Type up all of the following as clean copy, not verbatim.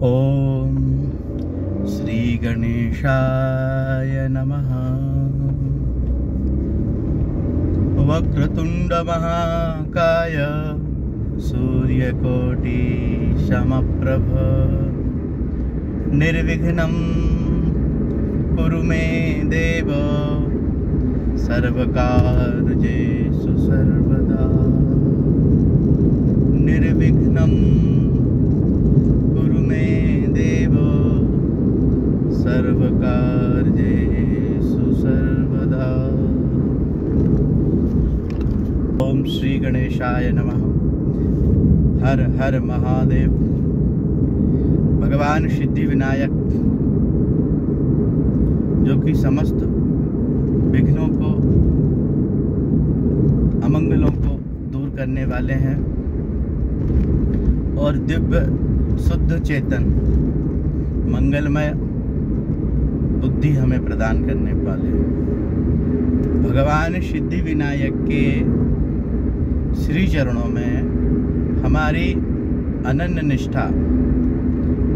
ओम श्री गणेशाय नमः। वक्रतुंड महाकाय सूर्यकोटि समप्रभ निर्विघ्नं कुरु मे देव सर्वकार्येषु सर्वदा। निर्विघ्नं कुरु मे देव सर्वकार्येषु सर्वदा। ओम श्री गणेशाय नमः। हर हर महादेव। भगवान सिद्धि विनायक जो कि समस्त विघ्नों को अमंगलों को दूर करने वाले हैं और दिव्य शुद्ध चेतन मंगलमय बुद्धि हमें प्रदान करने वाले हैं। भगवान सिद्धि विनायक के श्री चरणों में हमारी अनन्य निष्ठा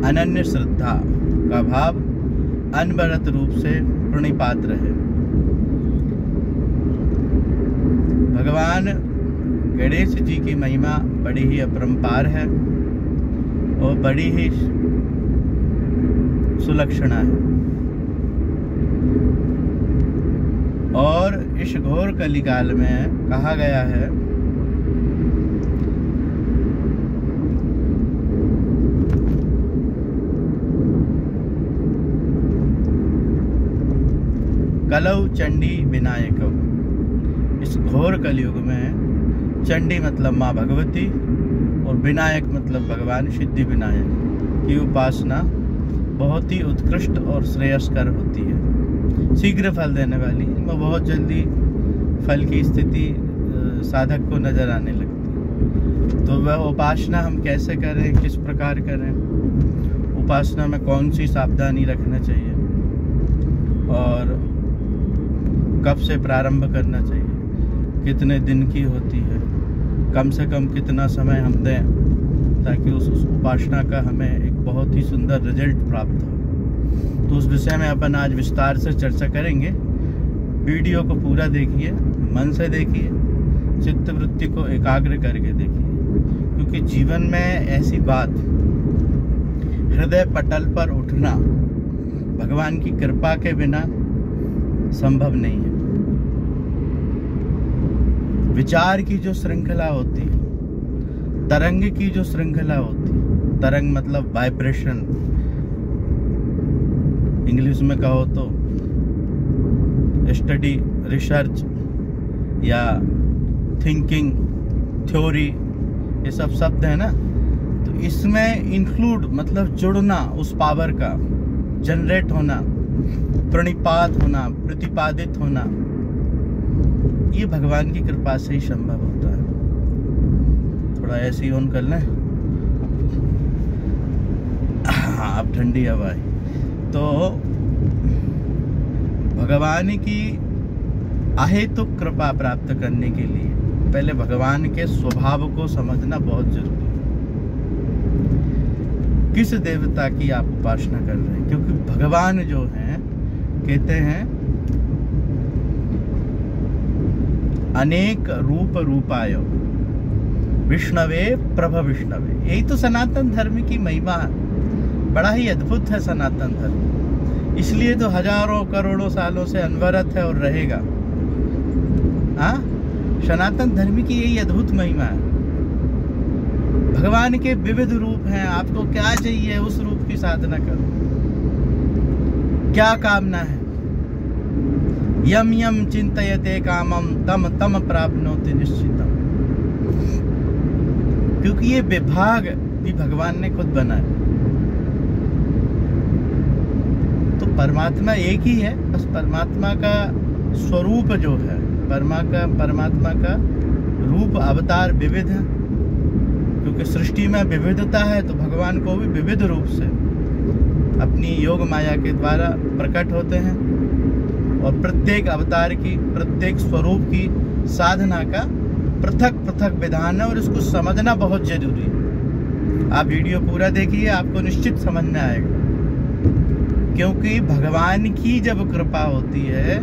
अनन्य श्रद्धा का भाव अनवरत रूप से प्रणिपात्र है। भगवान गणेश जी की महिमा बड़ी ही अपरंपार है और बड़ी ही सुलक्षणा है। और इस घोर कलिकाल में कहा गया है कलौ चंडी विनायक। इस घोर कलयुग में चंडी मतलब माँ भगवती और विनायक मतलब भगवान सिद्धि विनायक की उपासना बहुत ही उत्कृष्ट और श्रेयस्कर होती है। शीघ्र फल देने वाली, बहुत जल्दी फल की स्थिति साधक को नजर आने लगती है। तो वह उपासना हम कैसे करें, किस प्रकार करें, उपासना में कौन सी सावधानी रखना चाहिए और कब से प्रारंभ करना चाहिए, कितने दिन की होती है, कम से कम कितना समय हम दें ताकि उस उपासना का हमें एक बहुत ही सुंदर रिजल्ट प्राप्त हो। तो उस विषय में अपन आज विस्तार से चर्चा करेंगे। वीडियो को पूरा देखिए, मन से देखिए, चित्तवृत्ति को एकाग्र करके देखिए, क्योंकि जीवन में ऐसी बात हृदय पटल पर उठना भगवान की कृपा के बिना संभव नहीं है। विचार की जो श्रृंखला होती है, तरंग की जो श्रृंखला होती है, तरंग मतलब वाइब्रेशन, इंग्लिश में कहो तो स्टडी, रिसर्च या थिंकिंग, थ्योरी, ये सब शब्द है ना। तो इसमें इंक्लूड मतलब जुड़ना, उस पावर का जनरेट होना, प्रणिपात होना, प्रतिपादित होना, ये भगवान की कृपा से ही संभव होता है। थोड़ा ऐसे ऑन कर लें। हाँ, अब ठंडी हवा है। तो भगवान की अहेतुक कृपा प्राप्त करने के लिए पहले भगवान के स्वभाव को समझना बहुत जरूरी है। किस देवता की आप उपासना कर रहे हैं, क्योंकि भगवान जो हैं कहते हैं अनेक रूप रूपाय विष्णवे प्रभ विष्णवे। यही तो सनातन धर्म की महिमा है। बड़ा ही अद्भुत है सनातन धर्म, इसलिए तो हजारों करोड़ों सालों से अनवरत है और रहेगा। हाँ, सनातन धर्म की यही अद्भुत महिमा है। भगवान के विविध रूप हैं, आपको क्या चाहिए उस रूप की साधना करो। क्या कामना है, यम यम चिंतयते कामम तम तम प्राप्नोति निश्चितम। क्योंकि ये विभाग भी भगवान ने खुद बनाया। तो परमात्मा एक ही है, बस परमात्मा का स्वरूप जो है, परमात्मा का रूप अवतार विविध है। क्योंकि सृष्टि में विविधता है तो भगवान को भी विविध रूप से अपनी योग माया के द्वारा प्रकट होते हैं। और प्रत्येक अवतार की, प्रत्येक स्वरूप की साधना का पृथक पृथक विधान है और इसको समझना बहुत जरूरी है। आप वीडियो पूरा देखिए, आपको निश्चित समझ में आएगा। क्योंकि भगवान की जब कृपा होती है,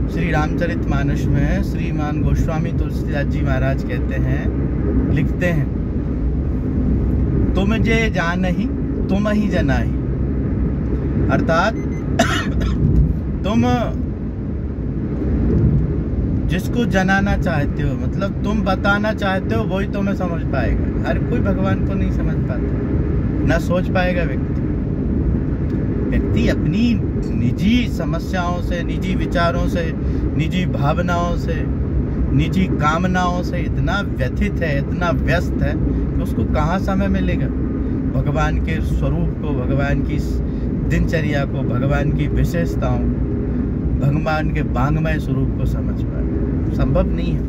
श्री रामचरितमानस में श्रीमान गोस्वामी तुलसीदास जी महाराज कहते हैं, लिखते हैं, तुम जे जानहि तुम ही जनाहि। अर्थात तुम जिसको जनाना चाहते हो, मतलब तुम बताना चाहते हो, वही तुम्हें समझ पाएगा। हर कोई भगवान को नहीं समझ पाता, ना सोच पाएगा। व्यक्ति अपनी निजी समस्याओं से, निजी विचारों से, निजी भावनाओं से, निजी कामनाओं से इतना व्यथित है, इतना व्यस्त है कि उसको कहाँ समय मिलेगा भगवान के स्वरूप को, भगवान की दिनचर्या को, भगवान की विशेषताओं, भगवान के वांगमय स्वरूप को समझ पाए। संभव नहीं है।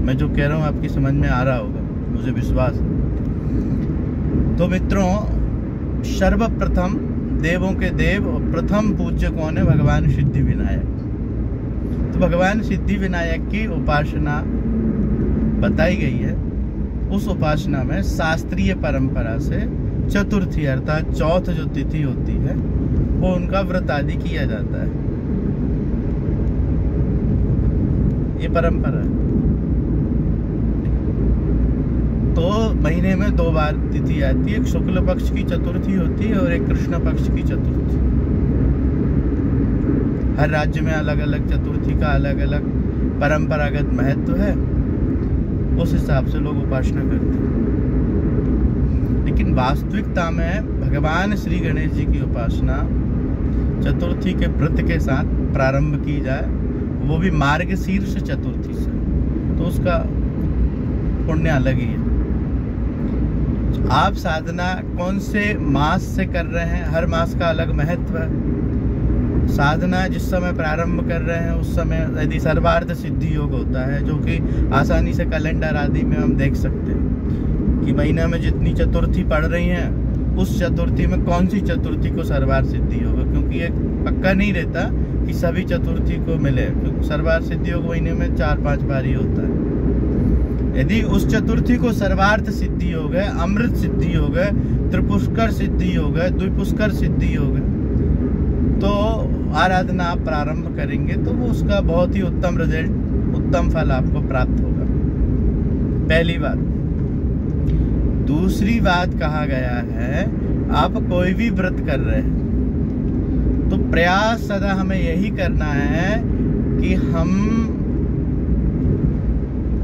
मैं जो कह रहा हूँ आपकी समझ में आ रहा होगा, मुझे विश्वास है। तो मित्रों, सर्वप्रथम देवों के देव और प्रथम पूज्य कौन है? भगवान सिद्धि विनायक। तो भगवान सिद्धि विनायक की उपासना बताई गई है। उस उपासना में शास्त्रीय परंपरा से चतुर्थी अर्थात चौथ जो तिथि होती है, वो उनका व्रत आदि किया जाता है। ये परंपरा है। तो महीने में 2 बार तिथि आती है, एक शुक्ल पक्ष की चतुर्थी होती है और एक कृष्ण पक्ष की चतुर्थी। हर राज्य में अलग अलग चतुर्थी का अलग अलग परंपरागत महत्व है, उस हिसाब से लोग उपासना करते हैं। लेकिन वास्तविकता में भगवान श्री गणेश जी की उपासना चतुर्थी के व्रत के साथ प्रारंभ की जाए, वो भी मार्गशीर्ष चतुर्थी से, तो उसका पुण्य अलग ही है। आप साधना कौन से मास से कर रहे हैं, हर मास का अलग महत्व है। साधना जिस समय प्रारंभ कर रहे हैं उस समय यदि सर्वार्थ सिद्धि योग होता है, जो कि आसानी से कैलेंडर आदि में हम देख सकते हैं कि महीना में जितनी चतुर्थी पड़ रही हैं, उस चतुर्थी में कौन सी चतुर्थी को सर्वार्थ सिद्धि योग, क्योंकि एक पक्का नहीं रहता कि सभी चतुर्थी को मिले, क्योंकि सर्वार्थ सिद्धि योग महीने में 4-5 बार ही होता है। यदि उस चतुर्थी को सर्वार्थ सिद्धि योग है, अमृत सिद्धि योग है, त्रिपुष्कर सिद्धि योग है, द्विपुष्कर सिद्धि योग है, तो आराधना आप प्रारंभ करेंगे तो वो उसका बहुत ही उत्तम रिजल्ट, उत्तम फल आपको प्राप्त होगा। पहली बात। दूसरी बात कहा गया है, आप कोई भी व्रत कर रहे हैं तो प्रयास सदा हमें यही करना है कि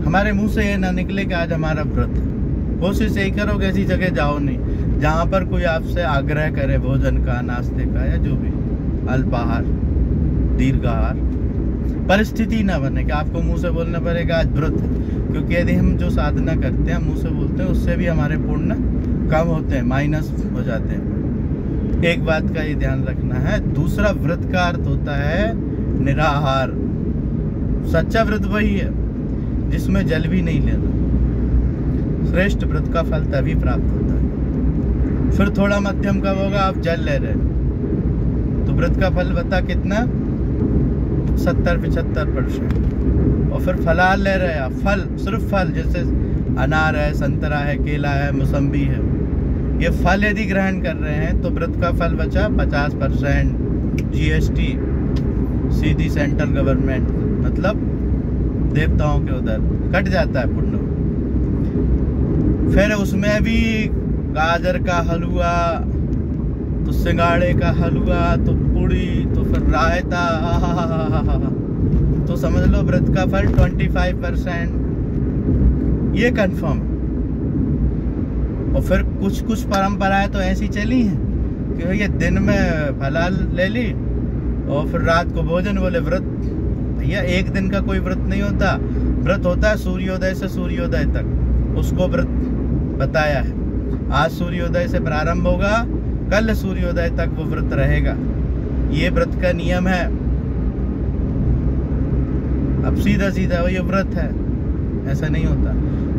हमारे मुंह से ये ना निकले कि आज हमारा व्रत है। कोशिश यही करो कि ऐसी जगह जाओ नहीं जहां पर कोई आपसे आग्रह करे भोजन का, नाश्ते का, या जो भी अल्पाहार, दीर्घाहार। परिस्थिति ना बने कि आपको मुंह से बोलना पड़ेगा आज व्रत है, क्योंकि यदि हम जो साधना करते हैं मुंह से बोलते हैं, उससे भी हमारे पुण्य कम होते हैं, माइनस हो जाते हैं। एक बात का ये ध्यान रखना है। दूसरा, व्रत का अर्थ होता है निराहार। सच्चा व्रत वही है जिसमें जल भी नहीं लेना। श्रेष्ठ व्रत का फल तभी प्राप्त होता है। फिर थोड़ा मध्यम कब होगा? आप जल ले रहे तो व्रत का फल बता कितना? 70-75%। और फिर फलाल ले रहे आप, फल, सिर्फ फल, जैसे अनार है, संतरा है, केला है, मौसम्बी है, ये फल यदि ग्रहण कर रहे हैं तो व्रत का फल बचा 50%। GST सीधी सेंट्रल गवर्नमेंट, मतलब देवताओं के उधर कट जाता है पुण्य। फिर उसमें भी गाजर का हलवा, तो सिंगाड़े का हलवा, तो पूड़ी, तो फिर रायता, तो समझ लो व्रत का फल 25%, ये कंफर्म। और फिर कुछ परंपराएं तो ऐसी चली हैं कि भैया दिन में फलाल ले ली और फिर रात को भोजन, बोले व्रत। भैया एक दिन का कोई व्रत नहीं होता, व्रत होता है सूर्योदय से सूर्योदय तक, उसको व्रत बताया है। आज सूर्योदय से प्रारंभ होगा, कल सूर्योदय तक वो व्रत रहेगा, ये व्रत का नियम है। अब सीधा सीधा वो ये व्रत है, ऐसा नहीं होता।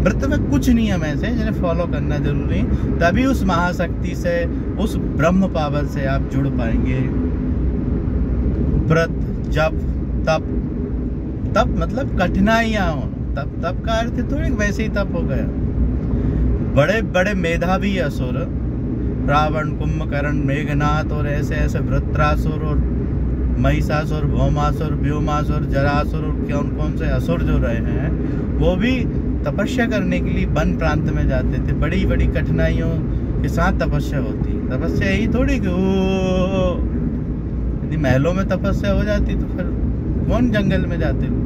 व्रत में कुछ नियम ऐसे जिन्हें फॉलो करना जरूरी, तभी उस महाशक्ति से, उस ब्रह्म पावर से आप जुड़ पाएंगे। व्रत, जप, तप मतलब कठिनाइयां हो, तप, तप का अर्थ थोड़ी वैसे ही तप हो गया। बड़े बड़े मेधावी असुर, रावण, कुंभकर्ण, मेघनाथ और ऐसे ऐसे वृत्रासुर और महिषासुर, भौमासुर, व्योमासुर, जरासुर और कौन कौन से असुर जो रहे हैं, वो भी तपस्या करने के लिए वन प्रांत में जाते थे। बड़ी बड़ी कठिनाइयों के साथ तपस्या होती है। तपस्या यही थोड़ी कि यदि महलों में तपस्या हो जाती तो फिर कौन जंगल में जाते लोग।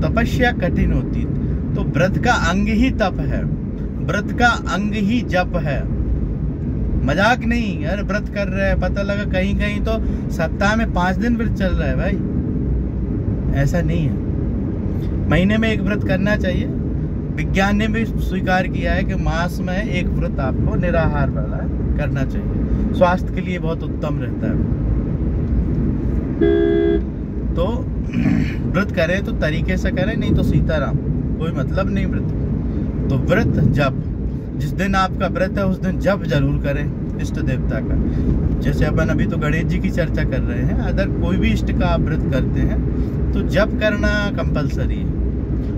तपस्या कठिन होती, तो व्रत का अंग ही तप है, व्रत का अंग ही जप है। मजाक नहीं यार, व्रत कर रहे हैं, पता लगा कहीं कहीं तो सप्ताह में 5 दिन व्रत चल रहा है भाई, ऐसा नहीं है। महीने में एक व्रत करना चाहिए। विज्ञान ने भी स्वीकार किया है कि मास में एक व्रत आपको निराहार वाला करना चाहिए, स्वास्थ्य के लिए बहुत उत्तम रहता है। तो व्रत करें तो तरीके से करें, नहीं तो सीताराम, कोई मतलब नहीं व्रत। तो व्रत जप, जिस दिन आपका व्रत है उस दिन जप जरूर करें इष्ट देवता का। जैसे अपन अभी तो गणेश जी की चर्चा कर रहे हैं, अगर कोई भी इष्ट का आप व्रत करते हैं तो जप करना कंपलसरी है।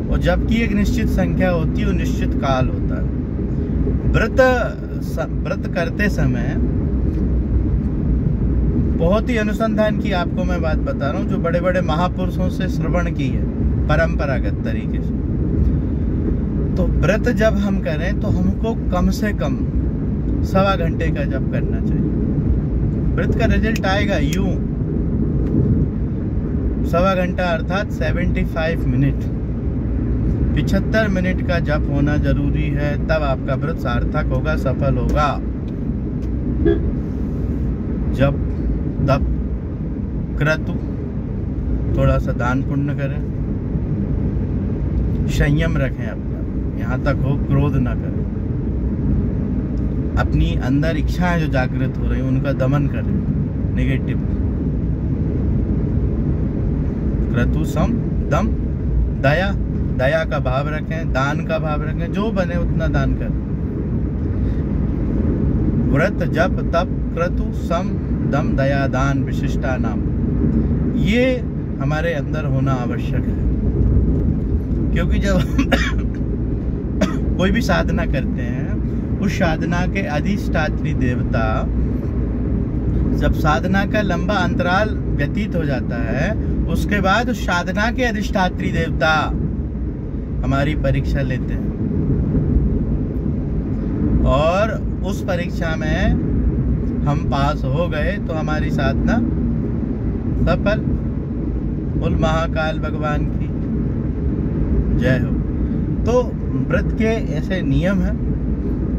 और जप की एक निश्चित संख्या होती है और निश्चित काल होता है। व्रत करते समय बहुत ही अनुसंधान की आपको मैं बात बता रहा हूँ, जो बड़े बड़े महापुरुषों से श्रवण की है परंपरागत तरीके से। तो व्रत जब हम करें तो हमको कम से कम 1.25 घंटे का जप करना चाहिए। व्रत का रिजल्ट आएगा यूं, 1.25 घंटा अर्थात 75 मिनट, 75 मिनट का जप होना जरूरी है, तब आपका व्रत सार्थक होगा, सफल होगा। जप, तप, क्रतु, थोड़ा सा दान पुण्य करें, संयम रखें अपना, यहाँ तक हो क्रोध ना करें, अपनी अंदर इच्छाएं जो जागृत हो रही हैं उनका दमन करें, नेगेटिव। क्रतु, सम, दम, दया, दया का भाव रखें, दान का भाव रखें, जो बने उतना दान करें। व्रत, जप, तप, क्रतु, सम, दम, दया, दान, विशिष्टा नाम, ये हमारे अंदर होना आवश्यक है। क्योंकि जब कोई भी साधना करते हैं, उस साधना के अधिष्ठात्री देवता, जब साधना का लंबा अंतराल व्यतीत हो जाता है, उसके बाद उस साधना के अधिष्ठात्री देवता हमारी परीक्षा लेते हैं और उस परीक्षा में हम पास हो गए तो हमारी साधना सफल। बोल महाकाल भगवान की जय हो। तो व्रत के ऐसे नियम हैं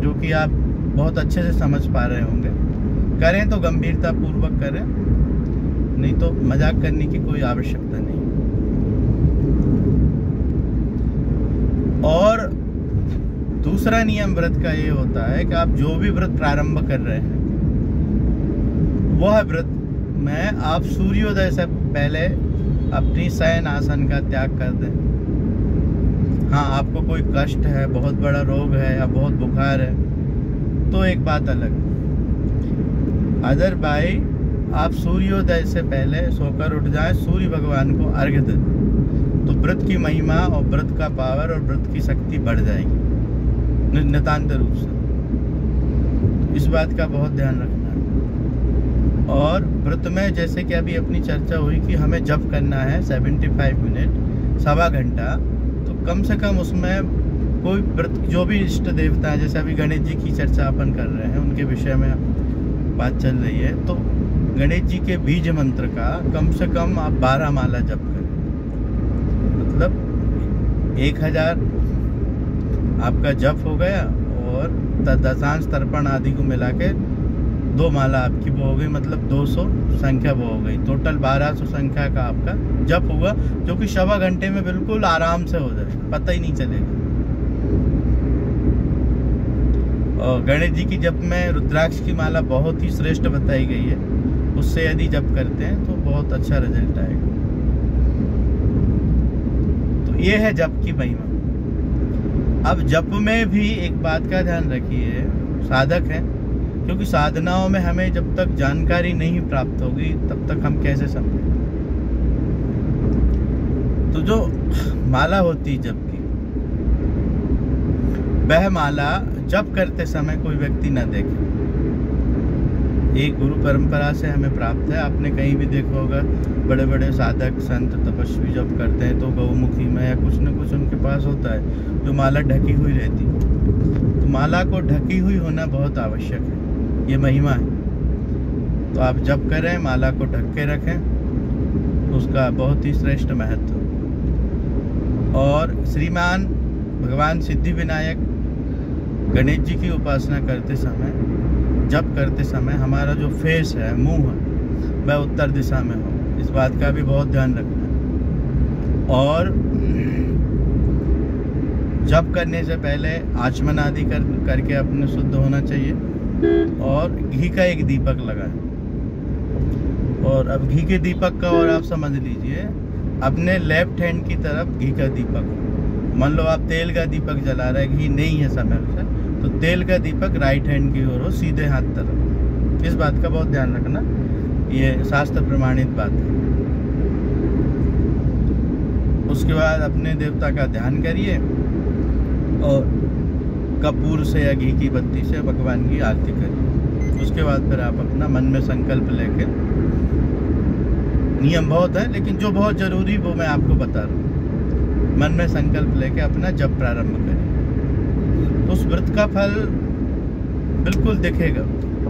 जो कि आप बहुत अच्छे से समझ पा रहे होंगे। करें तो गंभीरता पूर्वक करें, नहीं तो मजाक करने की कोई आवश्यकता नहीं। और दूसरा नियम व्रत का ये होता है कि आप जो भी व्रत प्रारंभ कर रहे हैं, वह व्रत में आप सूर्योदय से पहले अपनी शयन आसन का त्याग कर दें। हाँ, आपको कोई कष्ट है, बहुत बड़ा रोग है या बहुत बुखार है तो एक बात अलग। अदरवाइज आप सूर्योदय से पहले सोकर उठ जाएं, सूर्य भगवान को अर्घ्य दें, तो व्रत की महिमा और व्रत का पावर और व्रत की शक्ति बढ़ जाएगी नितांत रूप से। तो इस बात का बहुत ध्यान रखना है। और व्रत में जैसे कि अभी अपनी चर्चा हुई कि हमें जप करना है 75 मिनट, 1.25 घंटा, तो कम से कम उसमें कोई व्रत, जो भी इष्ट देवता है, जैसे अभी गणेश जी की चर्चा अपन कर रहे हैं, उनके विषय में बात चल रही है, तो गणेश जी के बीज मंत्र का कम से कम आप 12 माला जप करें। मतलब 1000 आपका जप हो गया और दशांश तर्पण आदि को मिला के 2 माला आपकी वो हो गई, मतलब 200 संख्या वो हो गई। टोटल 1200 संख्या का आपका जप हुआ, जो कि 1.25 घंटे में बिल्कुल आराम से हो जाए, पता ही नहीं चलेगा। और गणेश जी की जप में रुद्राक्ष की माला बहुत ही श्रेष्ठ बताई गई है, उससे यदि जप करते हैं तो बहुत अच्छा रिजल्ट आएगा। तो ये है जप की महिमा। अब जप में भी एक बात का ध्यान रखिए, साधक है, क्योंकि साधनाओं में हमें जब तक जानकारी नहीं प्राप्त होगी तब तक हम कैसे समझें। तो जो माला होती जप की, वह माला जप करते समय कोई व्यक्ति न देखे। एक गुरु परंपरा से हमें प्राप्त है। आपने कहीं भी देखा होगा बड़े बड़े साधक संत तपस्वी जप करते हैं तो गौमुखी में या कुछ न कुछ उनके पास होता है जो माला ढकी हुई रहती। तो माला को ढकी हुई होना बहुत आवश्यक है, ये महिमा है। तो आप जप करें, माला को ढक के रखें, उसका बहुत ही श्रेष्ठ महत्व। और श्रीमान भगवान सिद्धि विनायक गणेश जी की उपासना करते समय, जप करते समय हमारा जो फेस है, मुंह है, वह उत्तर दिशा में हो, इस बात का भी बहुत ध्यान रखना है। और जप करने से पहले आचमन आदि करके अपने शुद्ध होना चाहिए। और घी का एक दीपक लगाएं। और अब घी के दीपक का और आप समझ लीजिए, अपने लेफ्ट हैंड की तरफ घी का दीपक। मान लो आप तेल का दीपक जला रहे हैं, घी नहीं है समय से, तो तेल का दीपक राइट हैंड की ओर हो, सीधे हाथ तरफ। इस बात का बहुत ध्यान रखना, ये शास्त्र प्रमाणित बात है। उसके बाद अपने देवता का ध्यान करिए और कपूर से या घी की बत्ती से भगवान की आरती करिए। उसके बाद फिर आप अपना मन में संकल्प लेके, नियम बहुत है लेकिन जो बहुत जरूरी वो मैं आपको बता रहा हूँ, मन में संकल्प लेके अपना जप प्रारंभ करिए। तो उस व्रत का फल बिल्कुल दिखेगा,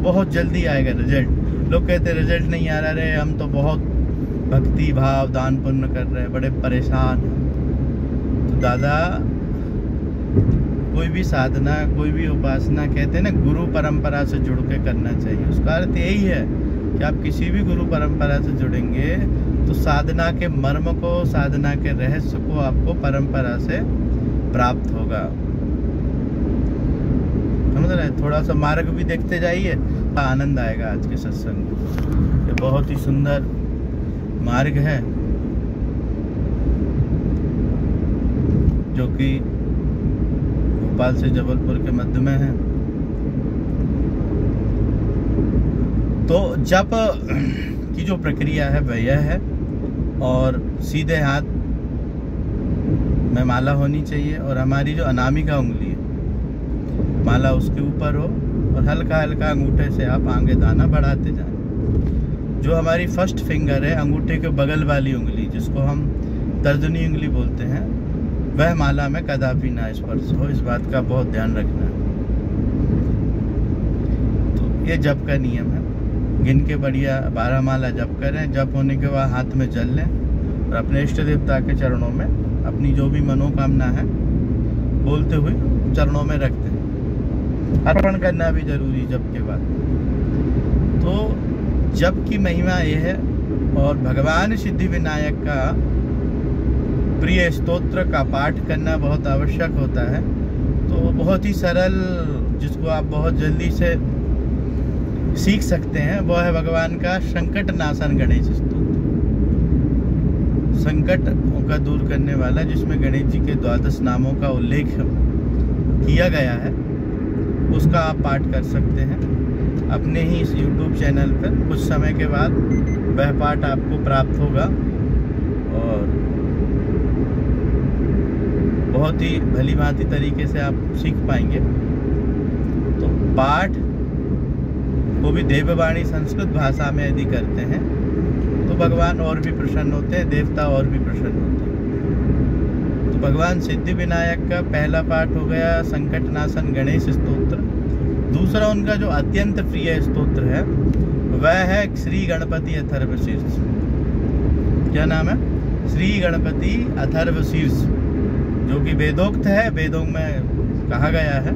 बहुत जल्दी आएगा रिजल्ट। लोग कहते रिजल्ट नहीं आ रहा रे, हम तो बहुत भक्ति भाव दान पुण्य कर रहे हैं, बड़े परेशान हैं। तो दादा, कोई भी साधना, कोई भी उपासना, कहते हैं ना गुरु परंपरा से जुड़ के करना चाहिए। उसका अर्थ यही है कि आप किसी भी गुरु परंपरा से जुड़ेंगे तो साधना के मर्म को, साधना के रहस्य को आपको परंपरा से प्राप्त होगा। समझ रहे? थोड़ा सा मार्ग भी देखते जाइए, आनंद आएगा आज के सत्संग में। ये बहुत ही सुंदर मार्ग है जो कि भोपाल से जबलपुर के मध्य में है। तो जप की जो प्रक्रिया है वह यह है, और सीधे हाथ में माला होनी चाहिए और हमारी जो अनामिका उंगली है, माला उसके ऊपर हो और हल्का हल्का अंगूठे से आप आगे दाना बढ़ाते जाएं। जो हमारी फर्स्ट फिंगर है, अंगूठे के बगल वाली उंगली, जिसको हम तर्जनी उंगली बोलते हैं, वह माला में कदापि ना स्पर्श हो। इस बात का बहुत ध्यान रखना है। तो ये जप का नियम है। गिन के बढ़िया 12 माला जप करें। जप होने के बाद हाथ में जल लें और अपने इष्ट देवता के चरणों में अपनी जो भी मनोकामना है बोलते हुए चरणों में रख दें। अर्पण करना भी जरूरी जप के बाद। तो जप की महिमा ये है। और भगवान सिद्धि विनायक का प्रिय स्तोत्र का पाठ करना बहुत आवश्यक होता है। तो बहुत ही सरल, जिसको आप बहुत जल्दी से सीख सकते हैं, वह है भगवान का संकट नाशन गणेश स्तोत्र। संकट का दूर करने वाला, जिसमें गणेश जी के 12 नामों का उल्लेख किया गया है, उसका आप पाठ कर सकते हैं अपने ही इस YouTube चैनल पर। कुछ समय के बाद वह पाठ आपको प्राप्त होगा और बहुत ही भली भांति तरीके से आप सीख पाएंगे। तो पाठ वो भी देववाणी संस्कृत भाषा में यदि करते हैं तो भगवान और भी प्रसन्न होते हैं, देवता और भी प्रसन्न होते हैं। तो भगवान सिद्धि विनायक का पहला पाठ हो गया संकट नाशन गणेश स्तोत्र। दूसरा उनका जो अत्यंत प्रिय स्तोत्र है वह है श्री गणपति अथर्वशीर्ष। क्या नाम है? श्री गणपति अथर्वशीर्ष, जो कि वेदोक्त है, वेदों में कहा गया है।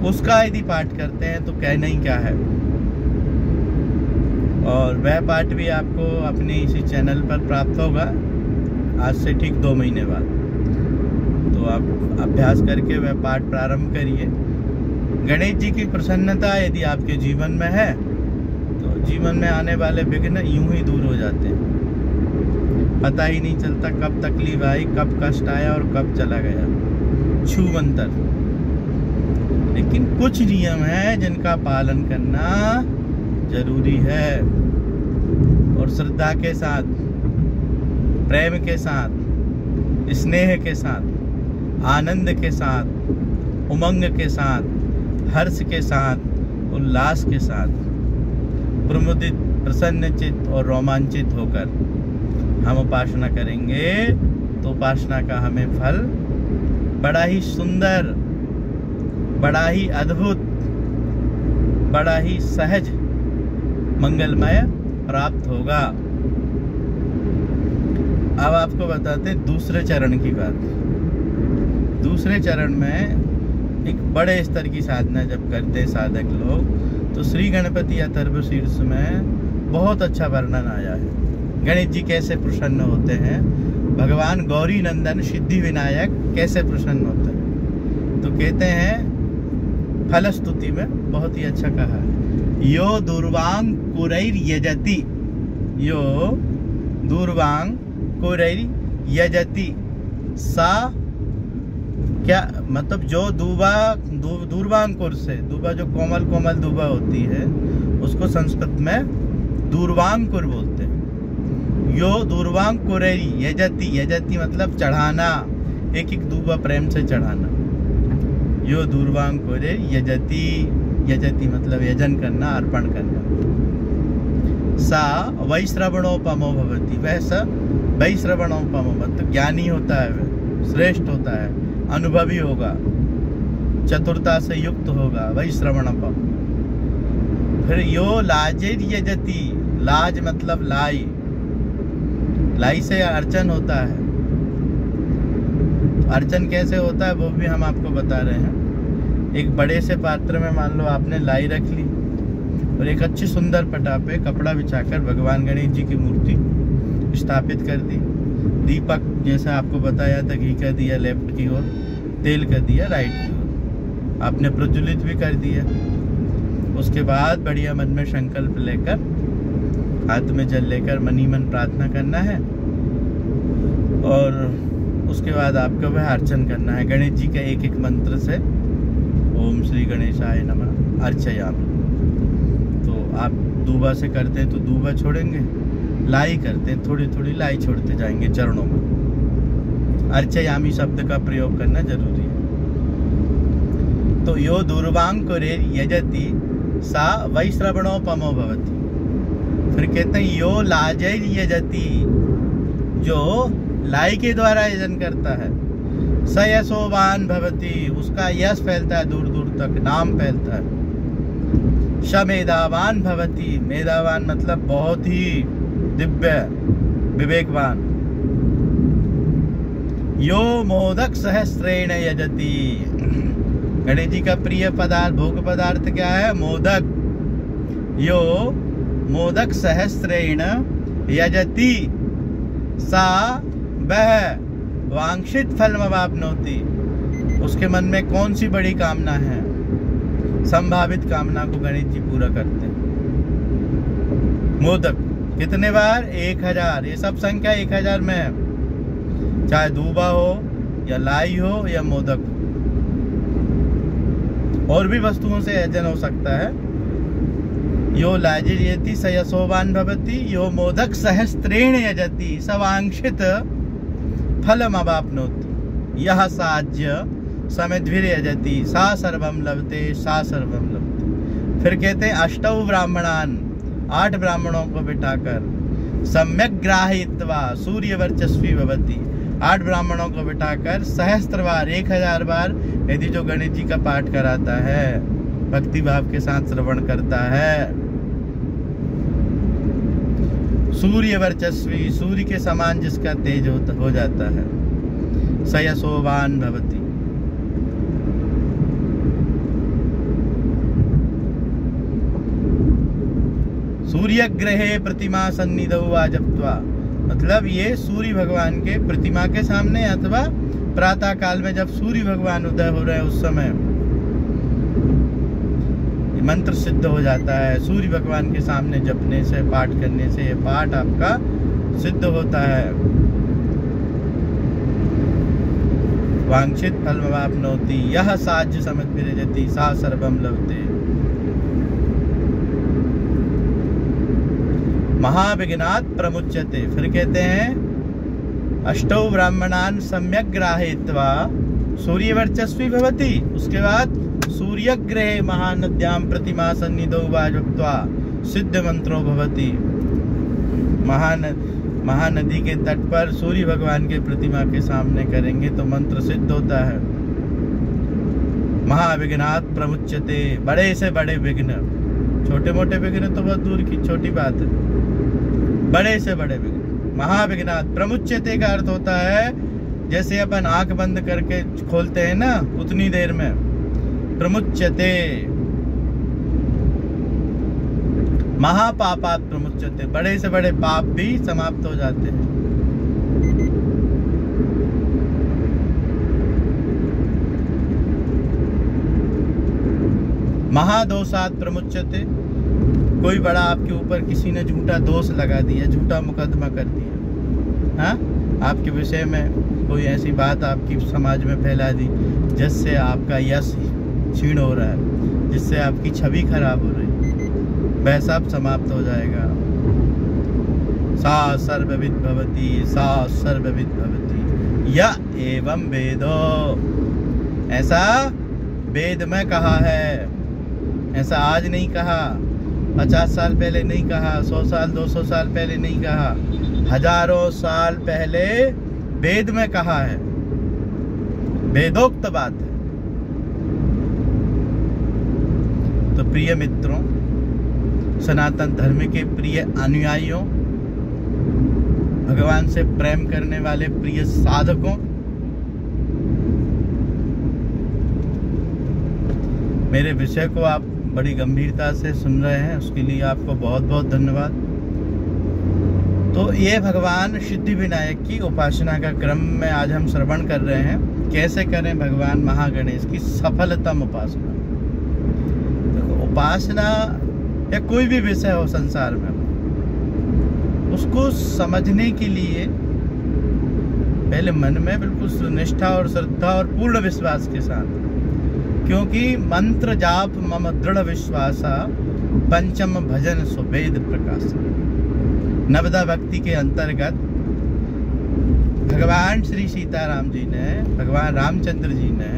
उसका यदि पाठ करते हैं तो कहना ही क्या है। और वह पाठ भी आपको अपने इसी चैनल पर प्राप्त होगा आज से ठीक 2 महीने बाद। तो आप अभ्यास करके वह पाठ प्रारंभ करिए। गणेश जी की प्रसन्नता यदि आपके जीवन में है तो जीवन में आने वाले विघ्न यूं ही दूर हो जाते हैं। पता ही नहीं चलता कब तकलीफ आई, कब कष्ट आया और कब चला गया। छूमंतर। लेकिन कुछ नियम है जिनका पालन करना जरूरी है, और श्रद्धा के साथ, प्रेम के साथ स्नेह के साथ, आनंद के साथ, उमंग के साथ, हर्ष के साथ, उल्लास के साथ, प्रमुदित, प्रसन्नचित और रोमांचित होकर हम उपासना करेंगे तो उपासना का हमें फल बड़ा ही सुंदर, बड़ा ही अद्भुत, बड़ा ही सहज, मंगलमय प्राप्त होगा। अब आपको बताते हैं दूसरे चरण की बात। दूसरे चरण में एक बड़े स्तर की साधना जब करते हैं साधक लोग, तो श्री गणपति अथर्व शीर्ष में बहुत अच्छा वर्णन आया है। गणेश जी कैसे प्रसन्न होते हैं, भगवान गौरी नंदन सिद्धि विनायक कैसे प्रसन्न होते हैं। तो कहते हैं फलस्तुति में बहुत ही अच्छा कहा है, यो दूर्वांग कुरैर यजति, यो दूर्वांग कुरैर यजति, सा क्या मतलब जो दूर्वांकुर से, दूबा जो कोमल कोमल दूबा होती है उसको संस्कृत में दूर्वांकुर बोलते हैं। यो दूर्वांकुरैर यजति, यजति मतलब चढ़ाना, एक एक दूबा प्रेम से चढ़ाना। यो दूर्वांकुरैर यजति, यजति मतलब यजन करना, अर्पण करना। सा वैश्रवणोपमो भवति, वह सब वैश्रवणोपमो मतलब ज्ञानी होता है, वह श्रेष्ठ होता है, अनुभवी होगा, चतुरता से युक्त होगा, वैश्रवणोपम। फिर यो लाजेर यजति, लाज मतलब लाई, लाई से अर्चन होता है। अर्चन कैसे होता है वो भी हम आपको बता रहे हैं। एक बड़े से पात्र में मान लो आपने लाई रख ली और एक अच्छी सुंदर पटा पे कपड़ा बिछाकर भगवान गणेश जी की मूर्ति स्थापित कर दी। दीपक जैसा आपको बताया था, घी का दिया लेफ्ट की ओर, तेल का दिया राइट की ओर, आपने प्रज्वलित भी कर दिया। उसके बाद बढ़िया मन में संकल्प लेकर, हाथ में जल लेकर मनी मन प्रार्थना करना है और उसके बाद आपको वह अर्चन करना है गणेश जी के एक एक मंत्र से। ओम श्री गणेशाय नमः अर्चयामि। तो आप दूबा से करते हैं तो दूबा छोड़ेंगे, लाई करते हैं थोड़ी थोड़ी लाई छोड़ते जाएंगे चरणों में। अर्चयामि शब्द का प्रयोग करना जरूरी है। तो यो दूर्वांकुरैर यजति सा वैश्रवणोपमो भवति। फिर कहते हैं यो लाजैर यजति, जो लाई के द्वारा यजन करता है, स यशोवान भवति, उसका यश फैलता है, दूर दूर तक नाम फैलता है। स मेधावान भवति, मेधावान मतलब बहुत ही दिव्य विवेकवान। यो मोदक सहस्रेण यजति, गणेश जी का प्रिय पदार्थ, भोग पदार्थ क्या है? मोदक। यो मोदक सहस्रेण यजति सा वह वांछित फलमवाप्नोति, उसके मन में कौन सी बड़ी कामना है? संभावित कामना को गणेश जी पूरा करते हैं। मोदक कितने बार? 1000। ये सब संख्या 1000 में है, चाहे दूबा हो या लाई हो या मोदक हो। और भी वस्तुओं से यजन हो सकता है। यो लाजिर यजति स यशोवान भवति, यो मोदक सहस्त्रेण यजति स वांछित फलमवाप्नोति, यह साज्य समिद्भिर यजति सा सर्वम लभते, सा सर्वम लभते। फिर कहते हैं अष्टौ ब्राह्मणान, 8 ब्राह्मणों को बिठाकर, सम्यक ग्राहित्वा सूर्य वर्चस्वी भवति, 8 ब्राह्मणों को बिठाकर सहस्त्र बार 1000 बार यदि जो गणेश जी का पाठ कराता है, भक्ति भाव के साथ श्रवण करता है, सूर्य वर्चस्वी, सूर्य के समान जिसका तेज हो जाता है, स यशोवान भवति। सूर्य ग्रहे प्रतिमा सन्निधौ वाजप्त्वा, मतलब ये सूर्य भगवान के प्रतिमा के सामने अथवा प्रातः काल में जब सूर्य भगवान उदय हो रहे हैं उस समय मंत्र सिद्ध हो जाता है। सूर्य भगवान के सामने जपने से, पाठ करने से ये पाठ आपका सिद्ध होता है। वांछित फलमवाप्नोति, यह साज्य समिद्भिर यजति सा सर्वम लभते। महाविघ्नात् प्रमुच्यते। फिर कहते हैं अष्टौ ब्राह्मणान सम्यक ग्राहयित्वा सूर्यवर्चस्वी भवति। उसके बाद सूर्यग्रहे महानद्याम प्रतिमा सन्निधौ वा जुक्त्वा सिद्ध मंत्रो भवति। महानदी के तट पर सूर्य भगवान के प्रतिमा के सामने करेंगे तो मंत्र सिद्ध होता है। महाविघ्नात् प्रमुच्यते, बड़े से बड़े विघ्न, छोटे मोटे विघ्न तो बहुत दूर की छोटी बात है, बड़े से बड़े विघ्न। महाविघ्नात् प्रमुच्यते का अर्थ होता है जैसे अपन आंख बंद करके खोलते हैं ना उतनी देर में, प्रमुच्यते। महापापात् प्रमुच्यते, बड़े से बड़े पाप भी समाप्त हो जाते हैं। महादोषात् प्रमुच्यते, कोई बड़ा आपके ऊपर किसी ने झूठा दोष लगा दिया, झूठा मुकदमा कर दिया, हाँ, आपके विषय में कोई ऐसी बात आपकी समाज में फैला दी जिससे आपका यश क्षीण हो रहा है, जिससे आपकी छवि खराब हो रही है, वह सब समाप्त हो जाएगा। सा सर्वविद भवति, सा सर्वविद भवति या एवं वेदो, ऐसा वेद में कहा है, ऐसा आज नहीं कहा, 50 साल पहले नहीं कहा, 100 साल 200 साल पहले नहीं कहा, हजारों साल पहले वेद में कहा है, वेदोक्त बात है। तो प्रिय मित्रों, सनातन धर्म के प्रिय अनुयायियों, भगवान से प्रेम करने वाले प्रिय साधकों, मेरे विषय को आप बड़ी गंभीरता से सुन रहे हैं, उसके लिए आपको बहुत बहुत धन्यवाद। तो ये भगवान सिद्धि विनायक की उपासना का क्रम में आज हम श्रवण कर रहे हैं, कैसे करें भगवान महागणेश की सफलतम उपासना। देखो, उपासना या कोई भी विषय हो संसार में, उसको समझने के लिए पहले मन में बिल्कुल निष्ठा और श्रद्धा और पूर्ण विश्वास के साथ, क्योंकि मंत्र जाप मम दृढ़ विश्वासा पंचम भजन सुवेद प्रकाश। नवदा भक्ति के अंतर्गत भगवान श्री सीताराम जी ने, भगवान रामचंद्र जी ने,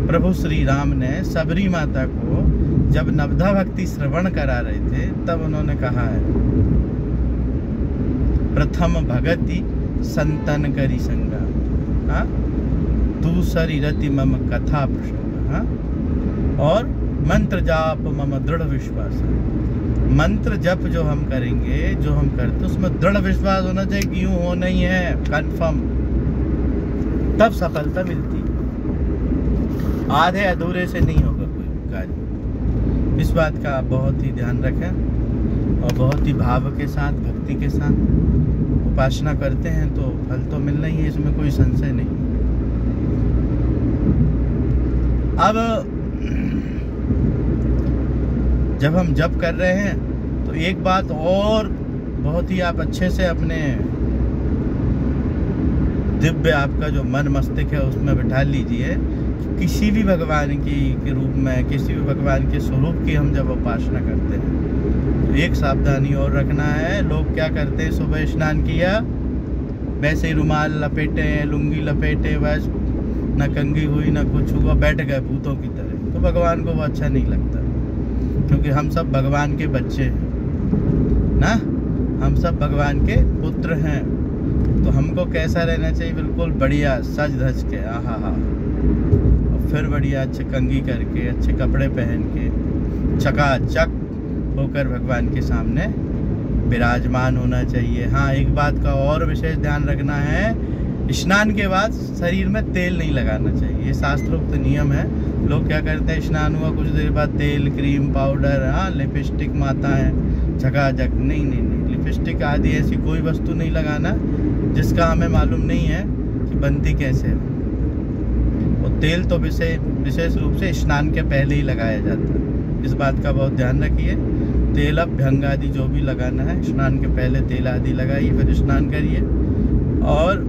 प्रभु श्री राम ने सबरी माता को जब नवदा भक्ति श्रवण करा रहे थे तब उन्होंने कहा है, प्रथम भगति संतन करी संगा, हाँ, दूसरी रति मम कथा प्रसंग, हाँ, और मंत्र जाप मम दृढ़ विश्वास। मंत्र जप जो हम करेंगे, जो हम करते, उसमें दृढ़ विश्वास होना चाहिए कि यूं हो नहीं है, कंफर्म, तब सफलता मिलती है। आधे अधूरे से नहीं होगा कोई कार्य। इस बात का आप बहुत ही ध्यान रखें और बहुत ही भाव के साथ, भक्ति के साथ उपासना करते हैं तो फल तो मिलना ही है, इसमें कोई संशय नहीं। अब जब हम जप कर रहे हैं तो एक बात और बहुत ही आप अच्छे से अपने दिव्य, आपका जो मन मस्तिष्क है उसमें बिठा लीजिए, किसी भी भगवान के रूप में, किसी भी भगवान के स्वरूप की हम जब उपासना करते हैं तो एक सावधानी और रखना है। लोग क्या करते हैं, सुबह स्नान किया, वैसे ही रुमाल लपेटे, लुंगी लपेटे, बस न कंघी हुई न कुछ हुआ, बैठ गए भूतों की तरह, तो भगवान को वो अच्छा नहीं लगता, क्योंकि हम सब भगवान के बच्चे हैं ना, हम सब भगवान के पुत्र हैं। तो हमको कैसा रहना चाहिए, बिल्कुल बढ़िया सज धज के, आहा हा, और फिर बढ़िया अच्छे कंघी करके, अच्छे कपड़े पहन के, चकाचक होकर भगवान के सामने विराजमान होना चाहिए। हाँ, एक बात का और विशेष ध्यान रखना है, स्नान के बाद शरीर में तेल नहीं लगाना चाहिए, ये शास्त्रोक्त नियम है। लोग क्या करते हैं, स्नान हुआ कुछ देर बाद तेल, क्रीम, पाउडर, हाँ, लिपस्टिक मारता है, झकाझक, नहीं नहीं नहीं, लिपस्टिक आदि ऐसी कोई वस्तु नहीं लगाना जिसका हमें मालूम नहीं है कि बनती कैसे है। और तेल तो विशेष रूप से स्नान के पहले ही लगाया जाता है, इस बात का बहुत ध्यान रखिए। तेल, अभ्यंग आदि जो भी लगाना है, स्नान के पहले तेल आदि लगाइए, फिर स्नान करिए। और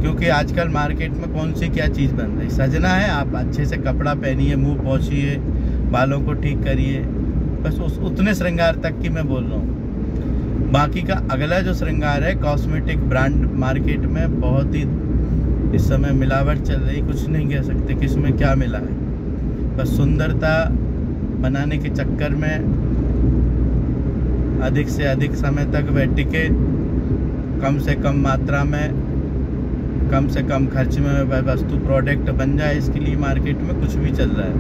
क्योंकि आजकल मार्केट में कौन सी क्या चीज़ बन रही, सजना है, आप अच्छे से कपड़ा पहनिए, मुंह पोंछिए, बालों को ठीक करिए, बस उतने श्रृंगार तक की मैं बोल रहा हूँ। बाकी का अगला जो श्रृंगार है, कॉस्मेटिक ब्रांड मार्केट में बहुत ही इस समय मिलावट चल रही, कुछ नहीं कह सकते किस में क्या मिला है। बस सुंदरता बनाने के चक्कर में अधिक से अधिक समय तक वह टिके, कम से कम मात्रा में, कम से कम खर्च में वह वस्तु प्रोडक्ट बन जाए, इसके लिए मार्केट में कुछ भी चल रहा है,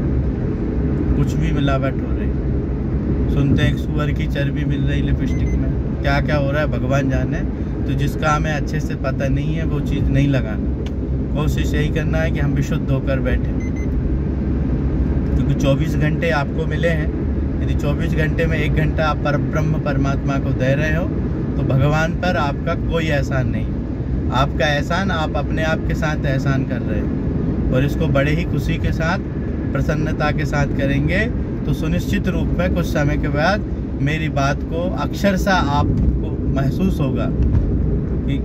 कुछ भी मिलावट हो रही। सुनते हैं सुअर की चर्बी मिल रही लिपस्टिक में, क्या क्या हो रहा है भगवान जाने। तो जिसका हमें अच्छे से पता नहीं है वो चीज़ नहीं लगाना। कोशिश यही करना है कि हम विशुद्ध होकर बैठें, क्योंकि 24 घंटे आपको मिले हैं। यदि 24 घंटे में 1 घंटा आप परब्रह्म परमात्मा को दे रहे हो तो भगवान पर आपका कोई एहसान नहीं। आपका एहसान आप अपने आप के साथ एहसान कर रहे हैं, और इसको बड़े ही खुशी के साथ, प्रसन्नता के साथ करेंगे तो सुनिश्चित रूप में कुछ समय के बाद मेरी बात को अक्षरशः आपको महसूस होगा कि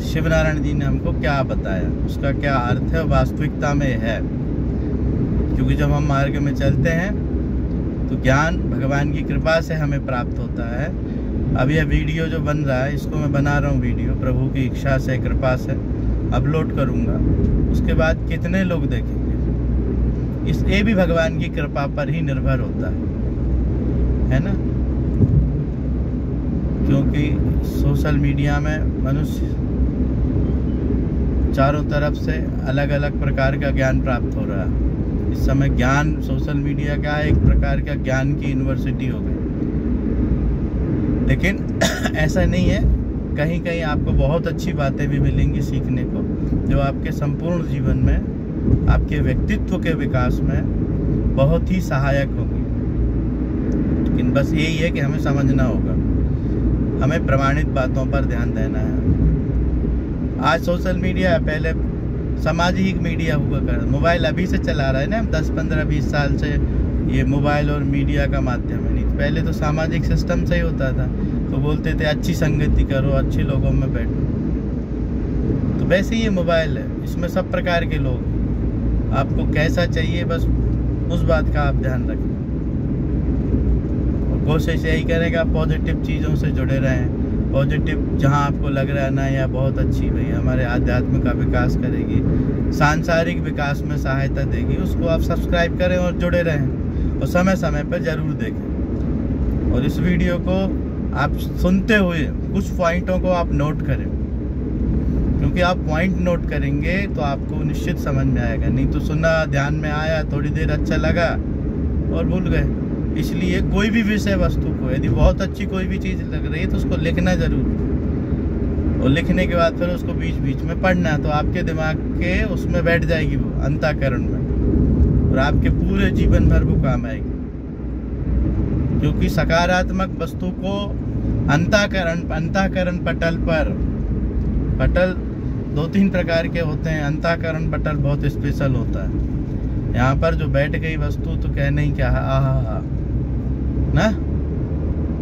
शिवनारायण जी ने हमको क्या बताया, उसका क्या अर्थ है, वास्तविकता में है। क्योंकि जब हम मार्ग में चलते हैं तो ज्ञान भगवान की कृपा से हमें प्राप्त होता है। अब यह वीडियो जो बन रहा है, इसको मैं बना रहा हूँ वीडियो प्रभु की इच्छा से, कृपा से अपलोड करूँगा। उसके बाद कितने लोग देखेंगे, ये भी भगवान की कृपा पर ही निर्भर होता है ना। क्योंकि सोशल मीडिया में मनुष्य चारों तरफ से अलग अलग प्रकार का ज्ञान प्राप्त हो रहा है। इस समय ज्ञान, सोशल मीडिया का एक प्रकार का ज्ञान की यूनिवर्सिटी हो गई। लेकिन ऐसा नहीं है, कहीं कहीं आपको बहुत अच्छी बातें भी मिलेंगी सीखने को, जो आपके संपूर्ण जीवन में, आपके व्यक्तित्व के विकास में बहुत ही सहायक होगी। लेकिन बस यही है कि हमें समझना होगा, हमें प्रमाणित बातों पर ध्यान देना है। आज सोशल मीडिया, पहले सामाजिक मीडिया हुआ कर, मोबाइल अभी से चला रहा है ना, 10, 15, 20 साल से ये मोबाइल और मीडिया का माध्यम है। नहीं पहले तो सामाजिक सिस्टम से ही होता था, तो बोलते थे अच्छी संगति करो, अच्छे लोगों में बैठो। तो वैसे ही ये मोबाइल है, इसमें सब प्रकार के लोग, आपको कैसा चाहिए बस उस बात का आप ध्यान रखें। और कोशिश यही करेगा पॉजिटिव चीज़ों से जुड़े रहें। पॉजिटिव जहां आपको लग रहा है ना, यह बहुत अच्छी भाई हमारे आध्यात्म का विकास करेगी, सांसारिक विकास में सहायता देगी, उसको आप सब्सक्राइब करें और जुड़े रहें, और समय समय पर जरूर देखें। और इस वीडियो को आप सुनते हुए कुछ पॉइंटों को आप नोट करें, क्योंकि आप पॉइंट नोट करेंगे तो आपको निश्चित समझ में आएगा। नहीं तो सुना, ध्यान में आया, थोड़ी देर अच्छा लगा और भूल गए। इसलिए कोई भी विषय वस्तु को, यदि बहुत अच्छी कोई भी चीज़ लग रही है तो उसको लिखना जरूर, और लिखने के बाद फिर उसको बीच बीच में पढ़ना, तो आपके दिमाग के उसमें बैठ जाएगी वो अंतःकरण में, और आपके पूरे जीवन भर वो काम आएगी। क्योंकि सकारात्मक वस्तु को अंतःकरण पटल पर, पटल 2-3 प्रकार के होते हैं, अंतःकरण पटल बहुत स्पेशल होता है। यहाँ पर जो बैठ गई वस्तु तो कहने ही क्या, आहा ना,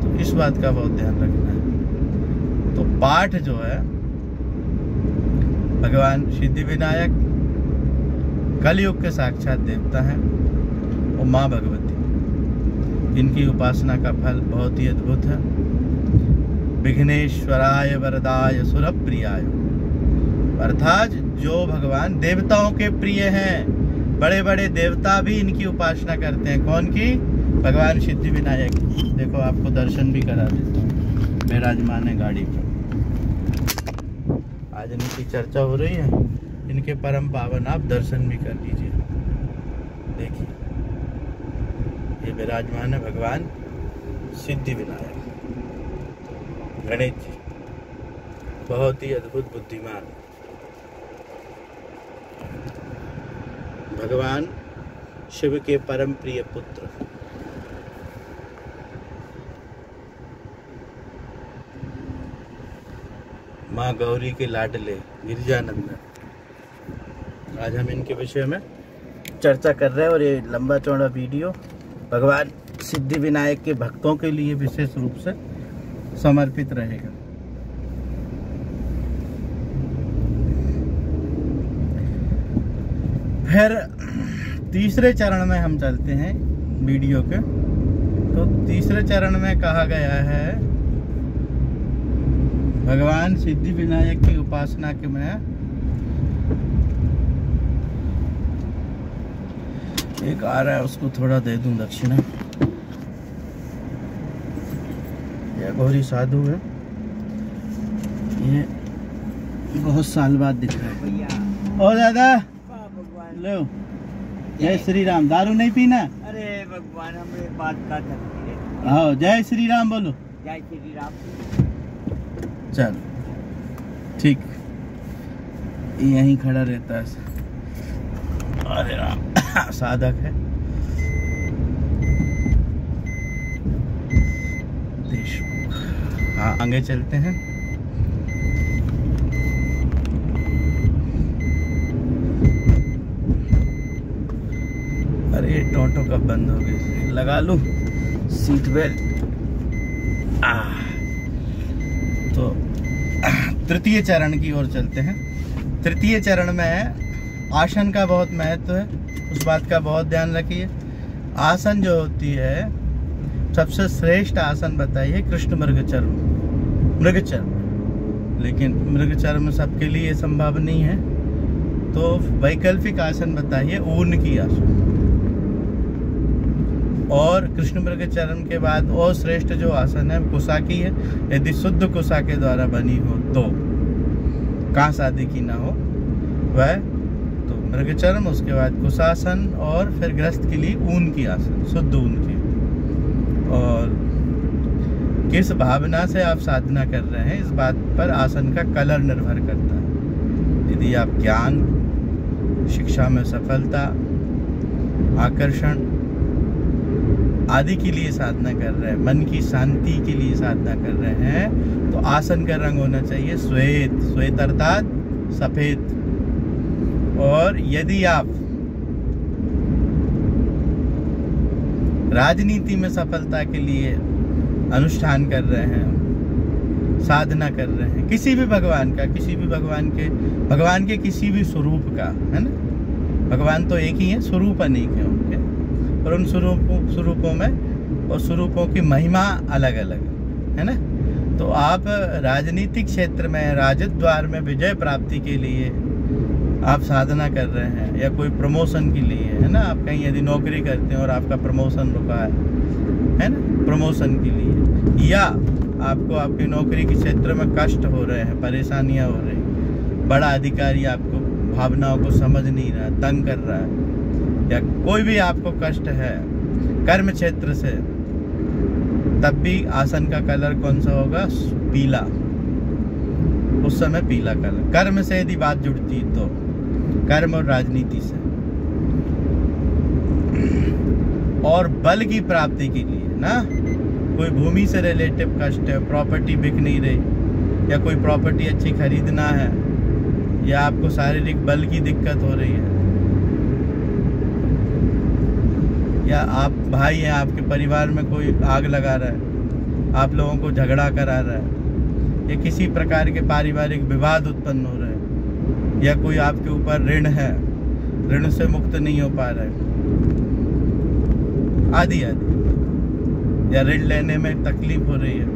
तो इस बात का बहुत ध्यान रखना है। तो पाठ जो है, भगवान सिद्धि विनायक कलयुग के साक्षात देवता हैं, और माँ भगवती, इनकी उपासना का फल बहुत ही अद्भुत है। विघ्नेश्वराय वरदाय सुरप्रियाय, अर्थात जो भगवान देवताओं के प्रिय हैं, बड़े बड़े देवता भी इनकी उपासना करते हैं। कौन की? भगवान सिद्धि विनायक। देखो आपको दर्शन भी करा देता हूँ, विराजमान है गाड़ी पर। आज इनकी चर्चा हो रही है, इनके परम पावन आप दर्शन भी कर लीजिए। देखिए ये विराजमान है भगवान सिद्धि विनायक गणेश जी, बहुत ही अद्भुत बुद्धिमान भगवान शिव के परम प्रिय पुत्र। माँ गौरी के लाडले गिरिजानंदन। आज हम इनके विषय में चर्चा कर रहे हैं, और ये लंबा चौड़ा वीडियो भगवान सिद्धि विनायक के भक्तों के लिए विशेष रूप से समर्पित रहेगा। फिर तीसरे चरण में हम चलते हैं वीडियो के। तो तीसरे चरण में कहा गया है भगवान सिद्धि विनायक की उपासना के मैं एक आ रहा है, उसको थोड़ा दे दूं दक्षिणा। ये गौरी साधु है, ये बहुत साल बाद दिख रहा है। ओ दादा लो, जय श्री राम। दारू नहीं पीना? अरे भगवान, हमें बात का सकती है। हाँ, जय श्री राम बोलो। जय श्री राम। चलो ठीक, यहीं खड़ा रहता है। अरे राम साधक है। देशमुख। हाँ, आगे चलते हैं। अरे टोटो कब बंद हो गई? लगा लूं सीट बेल्ट। तो तृतीय चरण की ओर चलते हैं। तृतीय चरण में आसन का बहुत महत्व है, उस बात का बहुत ध्यान रखिए। आसन जो होती है, सबसे श्रेष्ठ आसन बताइए कृष्ण मृगचर्म। मृगचर्म, लेकिन मृगचर्म सबके लिए संभव नहीं है, तो वैकल्पिक आसन बताइए ऊन की आसन। और कृष्ण मृगचर्म के बाद और श्रेष्ठ जो आसन है कुसा की है, यदि शुद्ध कुसा के द्वारा बनी हो तो, कांस आदि की ना हो वह, तो मृगचर्म, उसके बाद कुशासन, और फिर ग्रस्त के लिए ऊन की आसन, शुद्ध ऊन की। और किस भावना से आप साधना कर रहे हैं, इस बात पर आसन का कलर निर्भर करता है। यदि आप ज्ञान, शिक्षा में सफलता, आकर्षण आदि के लिए साधना कर रहे हैं, मन की शांति के लिए साधना कर रहे हैं, तो आसन का रंग होना चाहिए श्वेत। श्वेत अर्थात सफेद। और यदि आप राजनीति में सफलता के लिए अनुष्ठान कर रहे हैं, साधना कर रहे हैं, किसी भी भगवान का, किसी भी भगवान के किसी भी स्वरूप का, है ना, भगवान तो एक ही है, स्वरूप अनेक है उनके, और उन स्वरूपों में और स्वरूपों की महिमा अलग अलग है ना। तो आप राजनीतिक क्षेत्र में, राजद्वार में विजय प्राप्ति के लिए आप साधना कर रहे हैं, या कोई प्रमोशन के लिए, है ना, आप कहीं यदि नौकरी करते हैं और आपका प्रमोशन रुका है ना, प्रमोशन के लिए, या आपको आपकी नौकरी के क्षेत्र में कष्ट हो रहे हैं, परेशानियां हो रही, बड़ा अधिकारी आपको भावनाओं को समझ नहीं रहा, तंग कर रहा है, या कोई भी आपको कष्ट है कर्म क्षेत्र से, तब भी आसन का कलर कौन सा होगा? पीला। उस समय पीला कलर। कर्म से यदि बात जुड़ती तो, कर्म और राजनीति से, और बल की प्राप्ति के लिए ना, कोई भूमि से रिलेटिव कष्ट है, प्रॉपर्टी बिक नहीं रही, या कोई प्रॉपर्टी अच्छी खरीदना है, या आपको शारीरिक बल की दिक्कत हो रही है, या आप भाई हैं, आपके परिवार में कोई आग लगा रहा है, आप लोगों को झगड़ा करा रहा है, या किसी प्रकार के पारिवारिक विवाद उत्पन्न हो रहे हैं, या कोई आपके ऊपर ऋण है, ऋण से मुक्त नहीं हो पा रहे, आदि आदि, या ऋण लेने में तकलीफ हो रही है,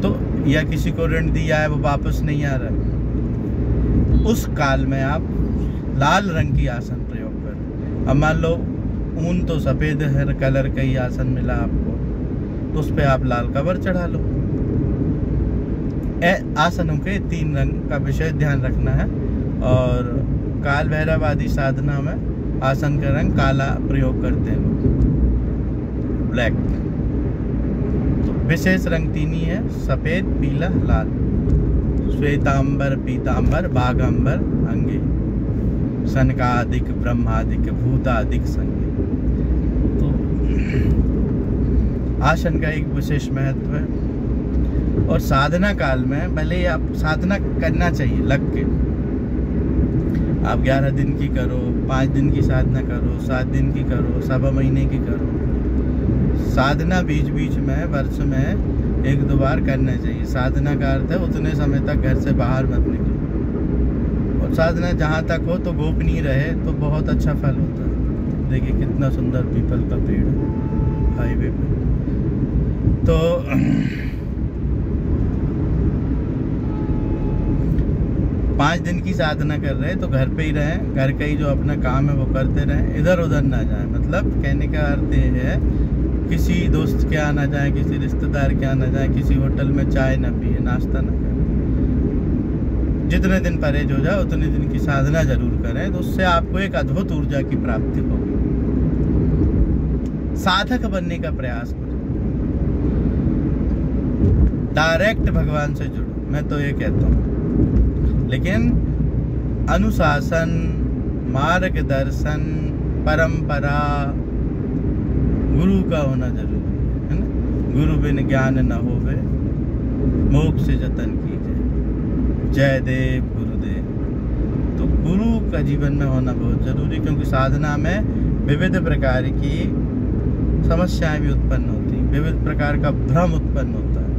तो या किसी को ऋण दिया है वो वापस नहीं आ रहा, उस काल में आप लाल रंग की आसन प्रयोग करें। अब मान लो ऊन तो सफेद है कलर का ही आसन मिला आपको, तो उस पे आप लाल कवर चढ़ा लो। आसनों के 3 रंग का विशेष ध्यान रखना है। और काल भैरव आदि साधना में आसन का रंग काला प्रयोग करते हैं लोग, ब्लैक। तो विशेष रंग 3 ही है, सफेद, पीला, लाल। श्वेतांबर, पीतांबर, बाघांबर अंगे, सनकादिक, ब्रह्मादिक, भूतादिक संगे। तो आसन का एक विशेष महत्व है। और साधना काल में भले ही आप साधना करना चाहिए लग के, आप 11 दिन की करो, 5 दिन की साधना करो, 7 दिन की करो, 1.25 महीने की करो, साधना बीच बीच में वर्ष में 1-2 बार करना चाहिए। साधना का अर्थ है उतने समय तक घर से बाहर मत निकलो, और साधना जहाँ तक हो तो गोपनीय रहे तो बहुत अच्छा फल होता है। देखिए कितना सुंदर पीपल का पेड़ है हाईवे पे। तो 5 दिन की साधना कर रहे हैं तो घर पे ही रहें, घर का ही जो अपना काम है वो करते रहें, इधर उधर ना जाएं। मतलब कहने का अर्थ ये है किसी दोस्त के यहाँ ना जाएं, किसी रिश्तेदार के यहाँ ना जाएं, किसी होटल में चाय ना पिए, नाश्ता ना करें। जितने दिन परहेज हो जाए उतने दिन की साधना जरूर करें, तो उससे आपको एक अद्भुत ऊर्जा की प्राप्ति होगी। साधक बनने का प्रयास करो, डायरेक्ट भगवान से जुड़ो, मैं तो ये कहता हूँ। लेकिन अनुशासन, मार्गदर्शन, परंपरा, गुरु का होना जरूरी है ना। गुरु बिन ज्ञान न होवे, मोक्ष जतन कीजिए, जय देव गुरुदेव। तो गुरु का जीवन में होना बहुत जरूरी, क्योंकि साधना में विविध प्रकार की समस्याएं भी उत्पन्न होती, विविध प्रकार का भ्रम उत्पन्न होता है।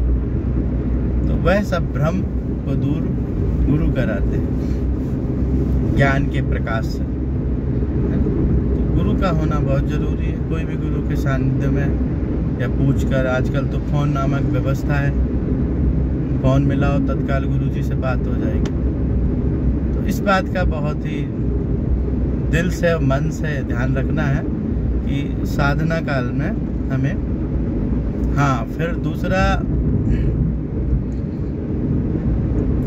तो वह सब भ्रम को दूर गुरु कराते हैं ज्ञान के प्रकाश से। तो गुरु का होना बहुत जरूरी है। कोई भी गुरु के सानिध्य में या पूछकर, आजकल तो फोन नामक व्यवस्था है, फोन मिलाओ तत्काल गुरु जी से बात हो जाएगी। तो इस बात का बहुत ही दिल से और मन से ध्यान रखना है कि साधना काल में हमें। हाँ, फिर दूसरा,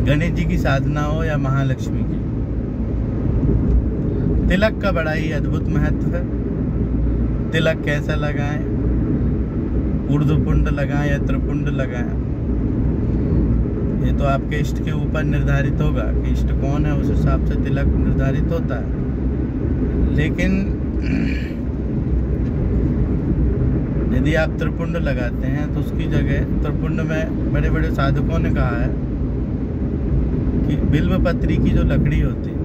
गणेश जी की साधना हो या महालक्ष्मी की, तिलक का बड़ा ही अद्भुत महत्व है। तिलक कैसा लगाएं, ऊर्ध्वपुंड लगाएं या त्रिपुंड लगाएं, ये तो आपके इष्ट के ऊपर निर्धारित होगा कि इष्ट कौन है, उस हिसाब से तिलक निर्धारित होता है। लेकिन यदि आप त्रिपुंड लगाते हैं तो उसकी जगह, त्रिपुंड में बड़े बड़े साधकों ने कहा है कि बिल्व पत्री की जो लकड़ी होती है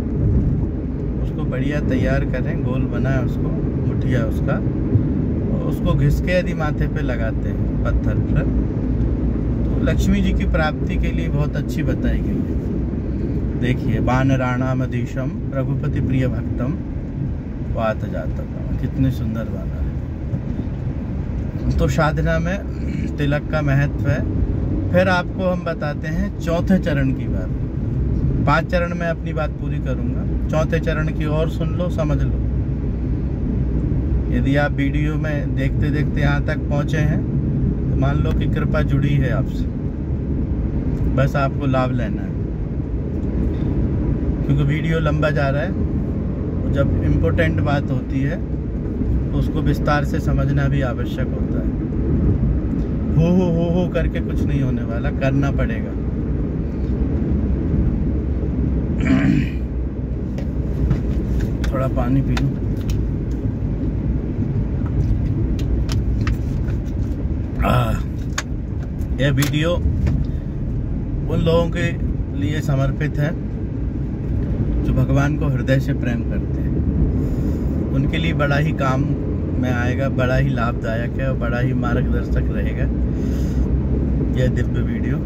उसको बढ़िया तैयार करें, गोल बनाए उसको, मुठिया उसका, और उसको घिस के यदि माथे पे लगाते हैं पत्थर पर, तो लक्ष्मी जी की प्राप्ति के लिए बहुत अच्छी बताई गई है। देखिए, वानराणाम अधीशम रघुपति प्रिय भक्तम वात जातम, कितने सुंदर वानर है। तो साधना में तिलक का महत्व है। फिर आपको हम बताते हैं चौथे चरण की बात। 5 चरण में अपनी बात पूरी करूंगा, चौथे चरण की और सुन लो, समझ लो। यदि आप वीडियो में देखते देखते यहाँ तक पहुँचे हैं तो मान लो कि कृपा जुड़ी है आपसे, बस आपको लाभ लेना है। क्योंकि वीडियो लंबा जा रहा है, और जब इम्पोर्टेंट बात होती है तो उसको विस्तार से समझना भी आवश्यक होता है। हो करके कुछ नहीं होने वाला, करना पड़ेगा। थोड़ा पानी पी लूं। यह वीडियो उन लोगों के लिए समर्पित है जो भगवान को हृदय से प्रेम करते हैं। उनके लिए बड़ा ही काम में आएगा, बड़ा ही लाभदायक है और बड़ा ही मार्गदर्शक रहेगा यह दिव्य वीडियो।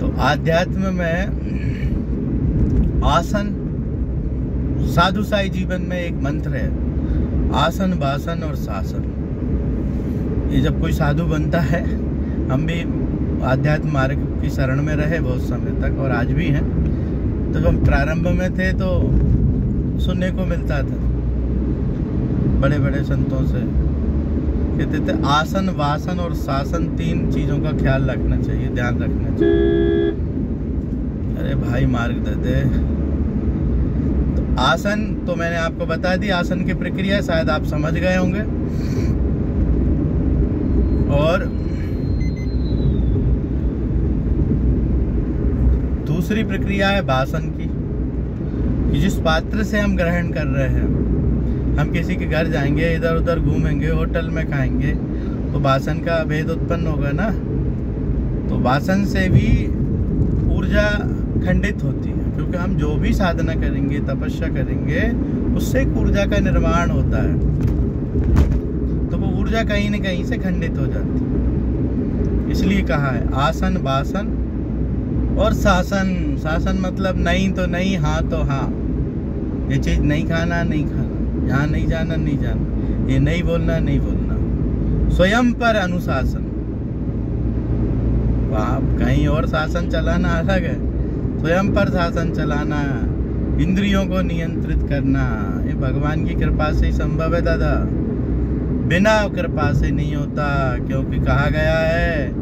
तो आध्यात्म में आसन, साधु साई जीवन में एक मंत्र है, आसन, वासन और शासन। ये जब कोई साधु बनता है, हम भी आध्यात्म मार्ग की शरण में रहे बहुत समय तक और आज भी हैं, तो जब हम प्रारंभ में थे तो सुनने को मिलता था बड़े बड़े संतों से, कहते थे आसन, वासन और शासन 3 चीजों का ख्याल रखना चाहिए, ध्यान रखना चाहिए। अरे भाई मार्ग दे दे। तो आसन तो मैंने आपको बता दी, आसन की प्रक्रिया शायद आप समझ गए होंगे। और दूसरी प्रक्रिया है वासन की, कि जिस पात्र से हम ग्रहण कर रहे हैं, हम किसी के घर जाएंगे, इधर उधर घूमेंगे, होटल में खाएंगे, तो वासन का भेद उत्पन्न होगा ना। तो वासन से भी ऊर्जा खंडित होती है, क्योंकि हम जो भी साधना करेंगे, तपस्या करेंगे, उससे एक ऊर्जा का निर्माण होता है, तो वो ऊर्जा कहीं न कहीं से खंडित हो जाती है। इसलिए कहा है आसन, वासन और शासन। शासन मतलब नहीं तो नहीं, हाँ तो हाँ। ये चीज नहीं खाना, नहीं खाना, यहाँ नहीं जाना, नहीं जाना, ये नहीं बोलना, नहीं बोलना। स्वयं पर अनुशासन। आप कहीं और शासन चलाना अलग है, स्वयं पर शासन चलाना, इंद्रियों को नियंत्रित करना, ये भगवान की कृपा से ही संभव है दादा, बिना कृपा से नहीं होता। क्योंकि कहा गया है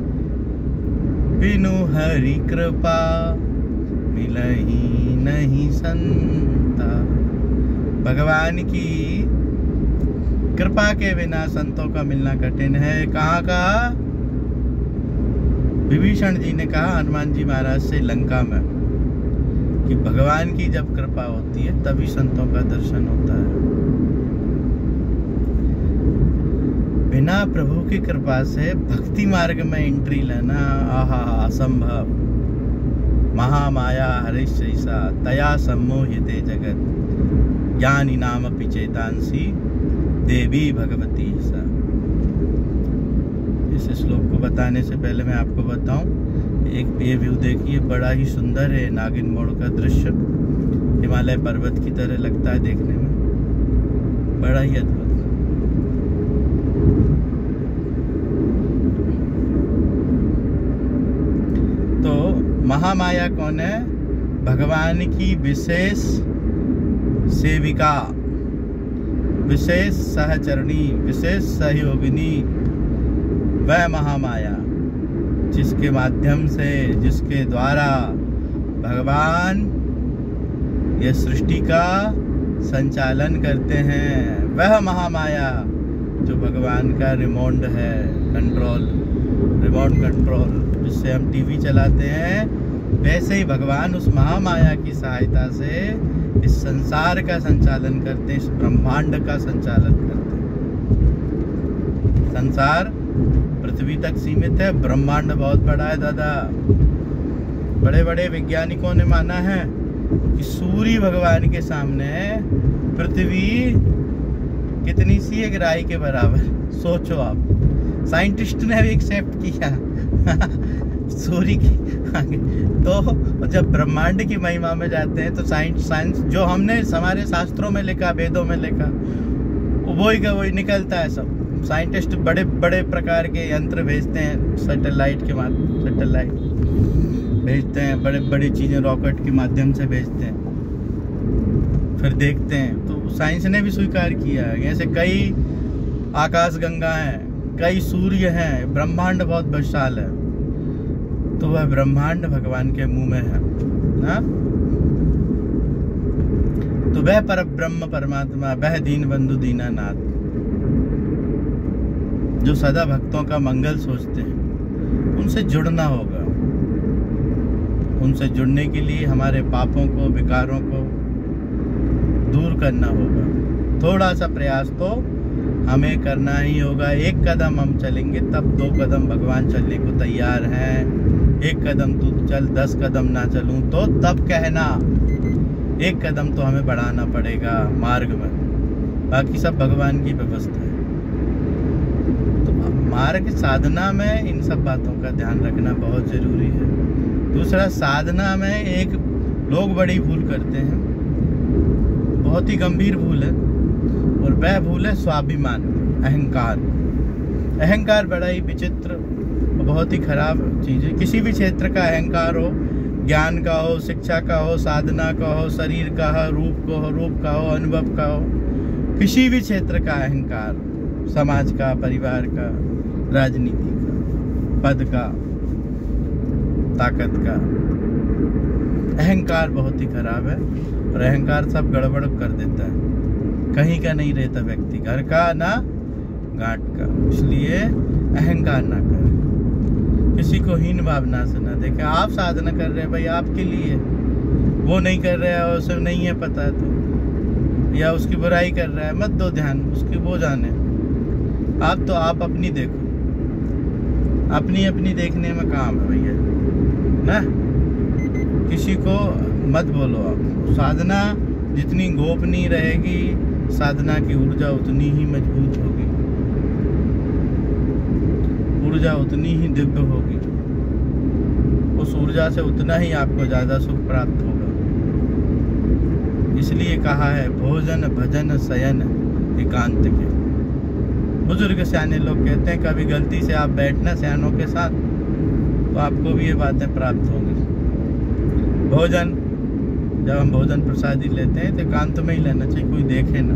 बिनु हरि कृपा मिलही नहीं संता। भगवान की कृपा के बिना संतों का मिलना कठिन है। कहाँ कहा? विभीषण जी ने कहा हनुमान जी महाराज से लंका में कि भगवान की जब कृपा होती है तभी संतों का दर्शन होता है। बिना प्रभु की कृपा से भक्ति मार्ग में एंट्री लेना आहा असंभव। महामाया हरिशैसा तया सम्मोह्यते जगत ज्ञानी नाम पिचेतांसी देवी भगवती सा। इस श्लोक को बताने से पहले मैं आपको बताऊं, एक ये व्यू देखिए, बड़ा ही सुंदर है। नागिन मोड़ का दृश्य हिमालय पर्वत की तरह लगता है देखने में, बड़ा ही अद्भुत। तो महामाया कौन है? भगवान की विशेष सेविका, विशेष सहचरणी, विशेष सहयोगिनी, वह महामाया जिसके माध्यम से, जिसके द्वारा भगवान ये सृष्टि का संचालन करते हैं, वह महामाया जो भगवान का रिमोट है, कंट्रोल, रिमोट कंट्रोल जिससे हम टीवी चलाते हैं, वैसे ही भगवान उस महामाया की सहायता से इस संसार का संचालन करते हैं, इस ब्रह्मांड का संचालन करते हैं। संसार पृथ्वी तक सीमित है, ब्रह्मांड बहुत बड़ा है दादा। बड़े बड़े वैज्ञानिकों ने माना है कि सूर्य भगवान के सामने पृथ्वी कितनी सी एक राई के बराबर। सोचो आप, साइंटिस्ट ने भी एक्सेप्ट किया सूर्य की। तो जब ब्रह्मांड की महिमा में जाते हैं तो साइंस जो हमने हमारे शास्त्रों में लिखा, वेदों में लिखा, वही निकलता है सब। साइंटिस्ट बड़े बड़े प्रकार के यंत्र भेजते हैं, सैटेलाइट के माध्यम, सैटेलाइट भेजते हैं, बड़े बड़ी चीज़ें रॉकेट के माध्यम से भेजते हैं, फिर देखते हैं। तो साइंस ने भी स्वीकार किया है ऐसे कई आकाश गंगा हैं, कई सूर्य हैं, ब्रह्मांड बहुत विशाल है। तो वह ब्रह्मांड भगवान के मुंह में है ना। तो वह पर ब्रह्म परमात्मा, वह दीन बंधु दीनानाथ जो सदा भक्तों का मंगल सोचते हैं, उनसे जुड़ना होगा। उनसे जुड़ने के लिए हमारे पापों को, विकारों को दूर करना होगा। थोड़ा सा प्रयास तो हमें करना ही होगा। एक कदम हम चलेंगे तब 2 कदम भगवान चलने को तैयार हैं। एक कदम तू चल, 10 कदम ना चलूं तो तब कहना। एक कदम तो हमें बढ़ाना पड़ेगा मार्ग में, बाकी सब भगवान की व्यवस्था है। तो मार्ग साधना में इन सब बातों का ध्यान रखना बहुत जरूरी है। दूसरा, साधना में एक लोग बड़ी भूल करते हैं, बहुत ही गंभीर भूल है, और वह भूल है स्वाभिमान, अहंकार। अहंकार बड़ा ही विचित्र और बहुत ही खराब चीज़ है। किसी भी क्षेत्र का अहंकार हो, ज्ञान का हो, शिक्षा का हो, साधना का हो, शरीर का हो, रूप का हो, अनुभव का हो, किसी भी क्षेत्र का अहंकार, समाज का, परिवार का, राजनीति का, पद का, ताकत का, अहंकार बहुत ही खराब है। और अहंकार सब गड़बड़ कर देता है, कहीं का नहीं रहता व्यक्ति, घर का ना घाट का। इसलिए अहंकार ना करें, किसी को हीन भावना से ना देखें। आप साधना कर रहे हैं भाई आपके लिए, वो नहीं कर रहा है, उसे नहीं है पता तो, या उसकी बुराई कर रहा है, मत दो ध्यान उसकी, वो जाने। आप अपनी देखो, अपनी अपनी देखने में काम है भैया ना, किसी को मत बोलो। आप साधना जितनी गोपनीय रहेगी, साधना की ऊर्जा उतनी ही मजबूत होगी, ऊर्जा उतनी ही दिव्य होगी, उस ऊर्जा से उतना ही आपको ज्यादा सुख प्राप्त होगा। इसलिए कहा है भोजन भजन शयन एकांत के। बुजुर्ग सियाने लोग कहते हैं कभी गलती से आप बैठना सियानों के साथ तो आपको भी ये बातें प्राप्त होंगी। भोजन, जब हम भोजन प्रसादी लेते हैं तो एकांत में ही लेना चाहिए, कोई देखे ना।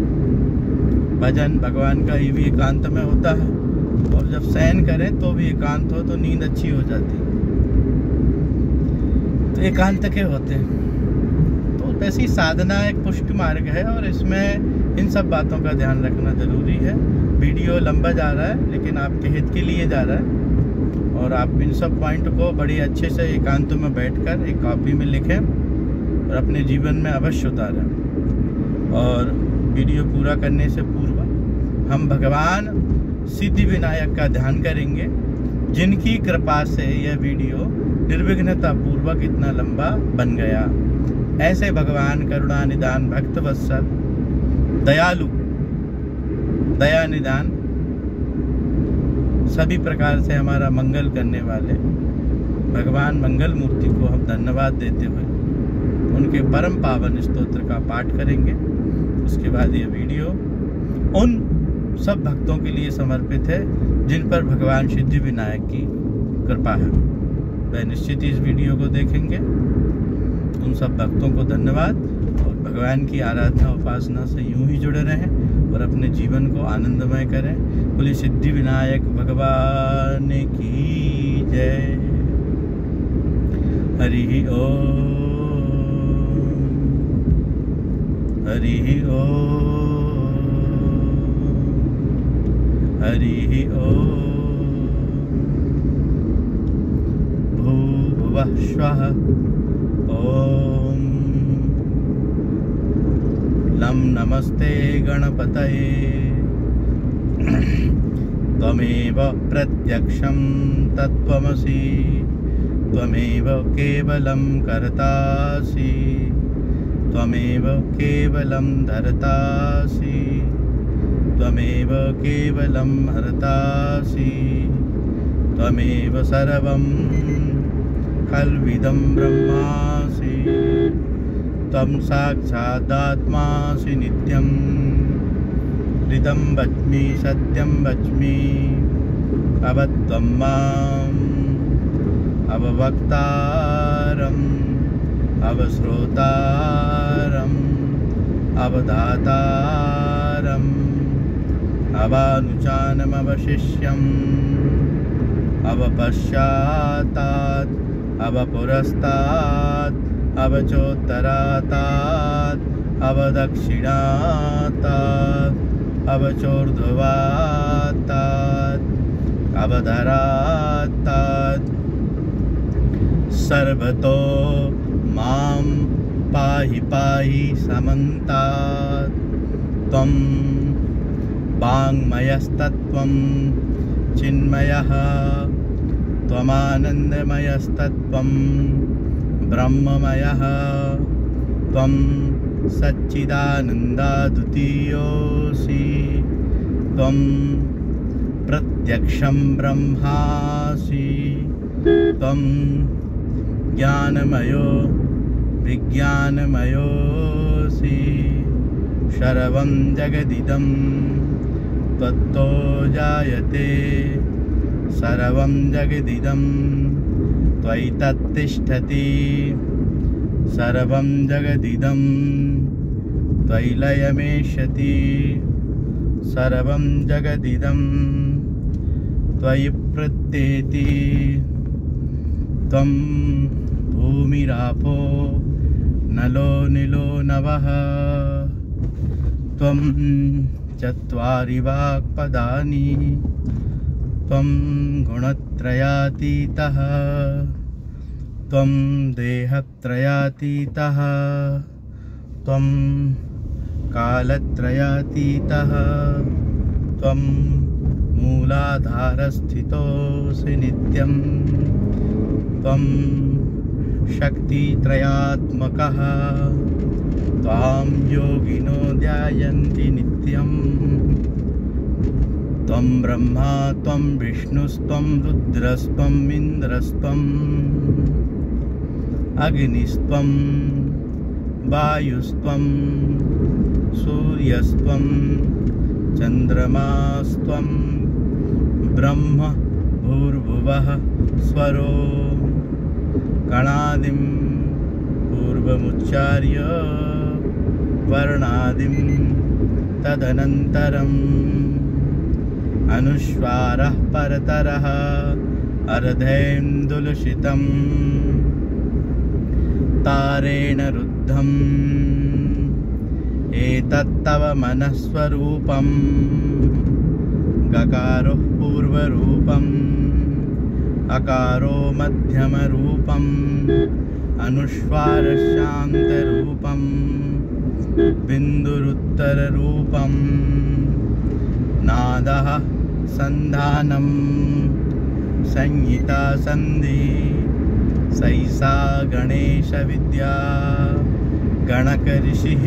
भजन भगवान का ये भी एकांत में होता है, और जब शयन करें तो भी एकांत हो तो नींद अच्छी हो जाती है, तो एकांत के होते हैं। तो ऐसी साधना एक पुष्ट मार्ग है, और इसमें इन सब बातों का ध्यान रखना जरूरी है। वीडियो लंबा जा रहा है लेकिन आपके हित के लिए जा रहा है, और आप इन सब पॉइंट को बड़ी अच्छे से एकांत में बैठकर एक कॉपी में लिखें और अपने जीवन में अवश्य उतारें। और वीडियो पूरा करने से पूर्व हम भगवान सिद्धि विनायक का ध्यान करेंगे, जिनकी कृपा से यह वीडियो निर्विघ्नता पूर्वक इतना लंबा बन गया। ऐसे भगवान करुणा निदान, भक्त वत्सल, दयालु, दया निदान, सभी प्रकार से हमारा मंगल करने वाले भगवान मंगल मूर्ति को हम धन्यवाद देते हुए उनके परम पावन स्तोत्र का पाठ करेंगे। उसके बाद ये वीडियो उन सब भक्तों के लिए समर्पित है जिन पर भगवान सिद्धि विनायक की कृपा है। वह निश्चित इस वीडियो को देखेंगे। उन सब भक्तों को धन्यवाद, और भगवान की आराधना उपासना से यूं ही जुड़े रहें और अपने जीवन को आनंदमय करें। बोलिए सिद्धि विनायक भगवान की जय। हरि ओम, हरि ओम, हरि ओम। भूर्भुवः स्वः ओम। लं नमस्ते गणपतये। त्वमेव प्रत्यक्षं तत्त्वमसि, त्वमेव केवलं कर्तासि, त्वमेव केवलं धर्तासि, त्वमेव केवलं हर्तासि, त्वमेव सर्वं खल्विदं ब्रह्मासि, त्वं साक्षादात्मासि नित्यं। ऋतं वच्मि सत्यं वच्मि, अवत्वं माम् अववक्तारम् अवश्रोतारम् अवधातारम् अवानुचानमवशिष्यम् अवपश्चातात् अवपुरस्तात् अवचोत्तरातात् अवदक्षिणातात् अवचोर्ध्वातात् अवधरातात्। सर्वतो मां पाहि पाहि समन्तात्। त्वं वाङ्मयस्तत्त्वं चिन्मयः, त्वमानन्दमयस्तत्त्वं ब्रह्ममयः, त्वं सच्चिदानन्दाद्वितीयोऽसि, त्वं प्रत्यक्षं ब्रह्मासि, त्वं ज्ञानमयो विज्ञानमयोऽसि, सर्वं जगदिदं त्वत्तो जायते, सर्वं जगदिदं त्वयि तत्तिष्ठति, सर्वं जगदिदं त्वयि लयमेष्यति, सर्वं जगदिदं त्वयि प्रत्येति। त्वं भूमिरापो नलो निलो नवः, त्वं चत्वारि वाक्पदानि, त्वं गुणत्रयातीतः, त्वं देहत्रयातीतः, त्वं कालत्रयातीतः, त्वं मूलाधारस्थितोऽसि नित्यं, त्वं शक्तित्रयात्मकः, त्वां योगिनो ध्यायन्ति नित्यं। त्वं ब्रह्मा त्वं विष्णुस्त्वं रुद्रस्त्वम् इन्द्रस्त्वम् अग्निस्त्वं वायुस्त्वं सूर्यस्त्वं चन्द्रमास्त्वं ब्रह्म भूर्भुवः स्वरो कणादिं पूर्वमुच्चार्य वर्णादिं तदनन्तरम् अनुस्वारः परतरः अर्धेन्दुलसितं तारेण रुद्धम् एतत्तव मनस्वरूपम् गकारो पूर्वरूपम् अकारो मध्यमरूपम् अनुस्वारशान्तरूपम् बिन्दुरुत्तररूपम् नादः संधानम् संहिता संधि सैसा गणेश विद्या गणक ऋषिः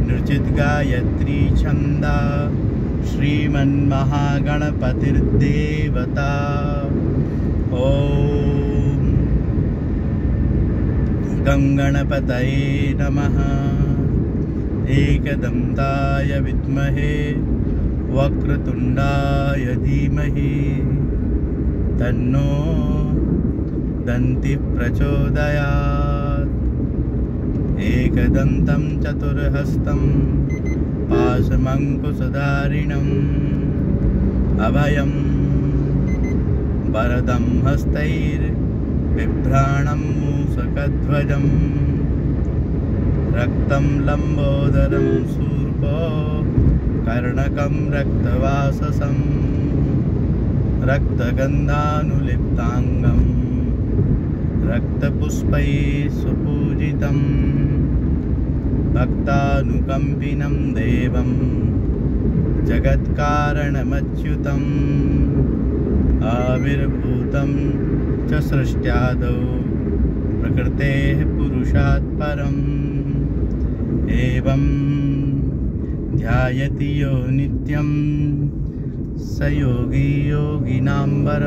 नृचित गायत्री छंदा श्रीमन्महागणपतिर्देवता। ओम गंगणपतये नमः। एकदन्ताय विद्महे वक्रतुंडाय धीमहि तन्नो दन्ति प्रचोदयात्। एकदन्तं चतुर्हस्तं पाशमङ्कुशधारिणम् अभयं वरदं हस्तैर्बिभ्राणं मूषकध्वजं रक्तं लम्बोदरं शूर्पो कर्णकं रक्तवाससं रक्तगन्धानुलिप्ताङ्गं रक्तपुष्पैः सुपूजितं भक्तानुकम्पिनं देवं जगत्कारणमच्युतम् आविर्भूतं च सृष्ट्यादौ प्रकृतेः पुरुषात् परम् एवं ध्यायति यो नित्यं स योगी योगिनाम्बर।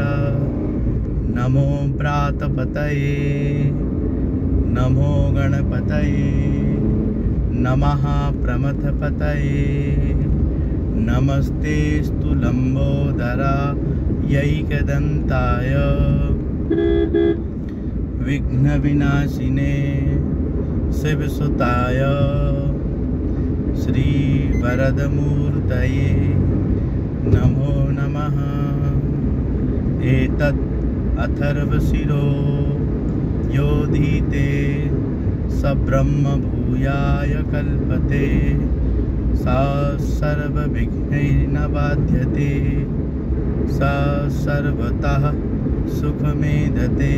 नमो प्रातपतये नमो गणपतये नमः प्रमथपतये नमस्तेस्तु लम्बोदरायैकदन्ताय विघ्नविनाशिने शिवसुताय श्रीवरदमूर्तये नमो नमः। एतत् अथर्वशिरो योधीते स ब्रह्म भूयाय कल्पते सा सर्वविघ्नैर्न बाध्यते सा सर्वतः सुखमेधते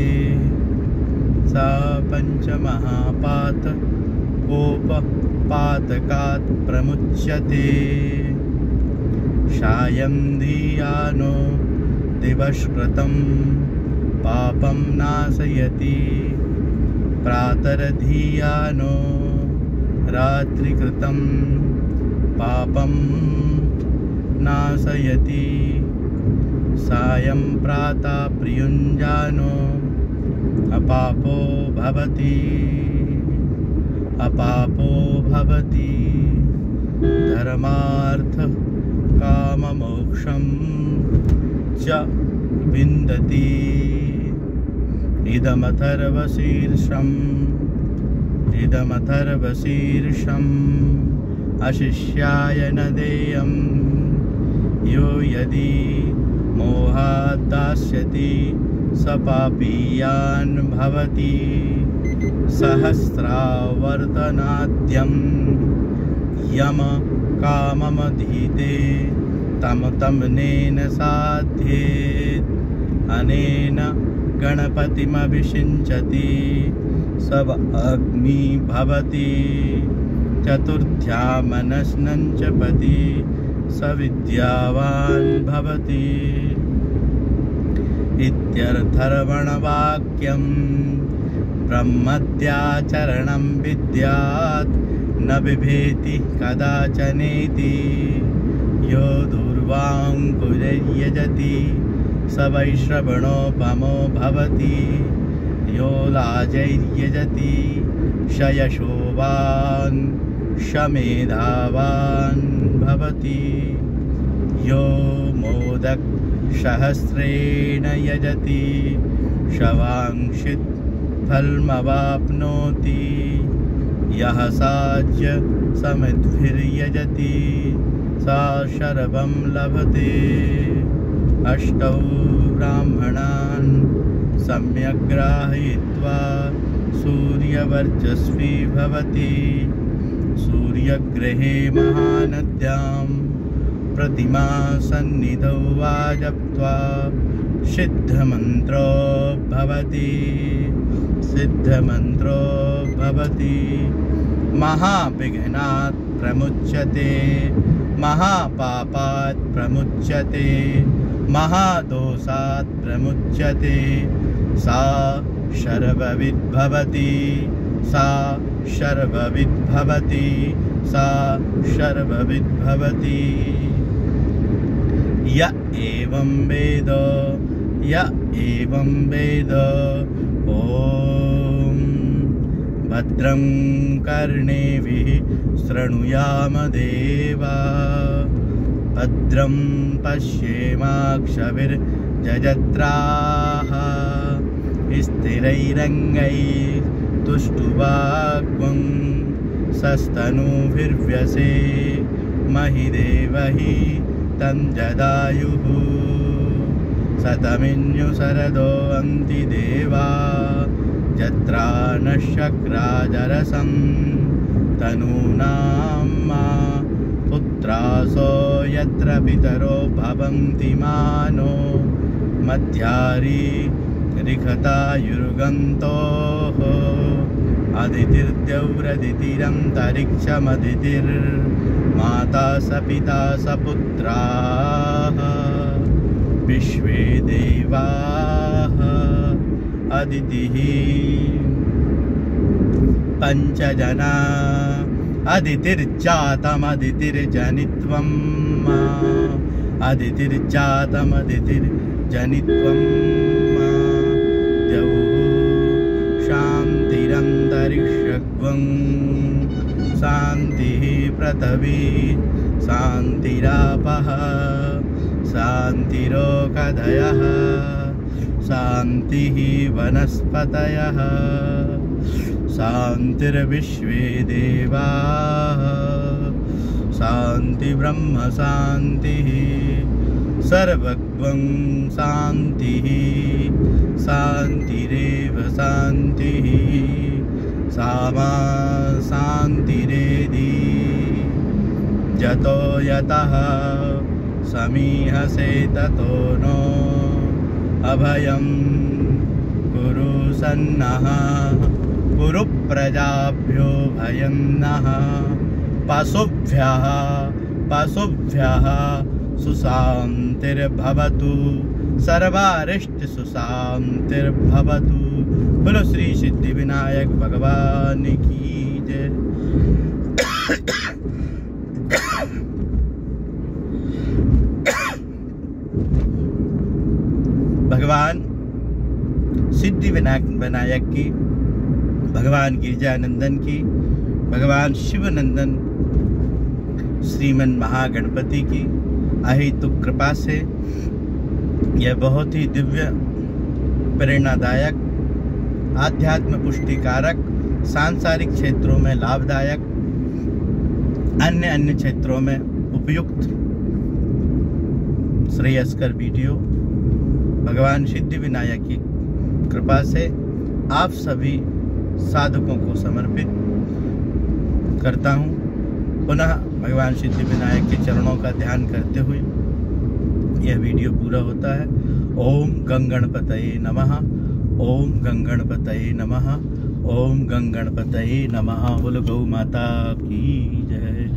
सा पंचमहापातकोपपातकात् प्रमुच्यते। सायं धियानो दिवसकृतं पापं नाशयति प्रातर्धियानो रात्रिकृतं पापं नाशयति। सायं प्रातः प्रियुञ्जानो अपापो भवति धर्मार्थ काममोक्षं च विन्दति। इदमथर्वशीर्षम् अशिष्याय न देयं यो यदि मोहात् दास्यति स पापीयान् भवति। सहस्रावर्तनाद्यं यम काममधीते तम नेन साध्येत् अनेन गणपतिमभिषिञ्चति सब अग्नि भवति। चतुर्थ्या मनस्नं च पति स विद्यावान् भवति इत्यर्थर्वणवाक्यं। ब्रह्मद्याचरणं विद्यात् न बिभेति कदाचनेति। यो दूर्वाङ्कुरयजति स वैश्रवणोपमो भवति। यो लाजैर्यजति स यशोवान् स मेधावान् भवति। यो मोदक सहस्रेण यजति स वाञ्छित् फलमवाप्नोति यः साज्य समिद्भिर्यजति सा शर्वं लभते। अष्टौ ब्राह्मणान् सम्यग् ग्राहयित्वा सूर्यवर्चस्वी भवति। सूर्यग्रहे महानद्यां प्रतिमा सन्निधौ वा जप्त्वा सिद्धमन्त्रो भवति। सिद्धमन्त्रो भवति। महाविघ्नात् प्रमुच्यते, महापापात् प्रमुच्यते, महादोषात् प्रमुच्यते। सा शर्वविद् भवति। सा शर्वविद् भवति। सा शर्वविद् भवति। य एवं वेद, य एवं वेद। ॐ भद्रं कर्णेभिः शृणुयाम देवा। भद्रं पश्येमाक्षभिर्यजत्राः। स्थिरैरङ्गैस्तुष्टुवाग्वं सस्तनूभिर्व्यसे महिदेवहि तं जदायुः। शतमिन्युशरदो अन्ति देवा यत्रा नश्यक्राजरसं तनूनां मा पुत्रासो यत्र पितरो भवन्ति मानो मध्यारी रिखतायुर्गन्तोः। अदितिर्द्यौरदितिरन्तरिक्षमदितिर्माता स पिता स पुत्राः। विश्वे देवाः अदितिः पञ्चजना। अदितिर्जातमदितिर्जनित्वं अदितिर्जातमदितिर्जनित्वं द्यौः शान्तिरन्तरिक्षग्वं शान्तिः पृथिवी शान्तिरापः शान्तिरोषधयः शान्तिः वनस्पतयः शान्तिर्विश्वे देवाः शान्ति ब्रह्म शान्तिः सर्वज्ञं शान्तिः शान्तिरेव शान्तिः सामा शान्तिरेधि जतो यतः समीहसे ततो नो अभयं कुरु सन्नः कुरु प्रजाभ्यो भयं नः पशुभ्यः सुशान्तिर्भवतु सर्वारिष्ट सुशान्तिर्भवतु। बोलो श्री सिद्धि विनायक भगवान की जय। भगवान सिद्धि विनायक की, भगवान गिरिजानंदन की, भगवान शिवनंदन श्रीमन महागणपति की अहेतुक कृपा से यह बहुत ही दिव्य, प्रेरणादायक, आध्यात्म पुष्टिकारक, सांसारिक क्षेत्रों में लाभदायक, अन्य क्षेत्रों में उपयुक्त श्रेयस्कर वीडियो भगवान सिद्धि विनायक की कृपा से आप सभी साधकों को समर्पित करता हूँ। पुनः भगवान सिद्धि विनायक के चरणों का ध्यान करते हुए यह वीडियो पूरा होता है। ओम गंगणपतये नमः। ओम गंगणपतये नमः। ओम गंगणपतये नमः। बोलो गौ माता की जय।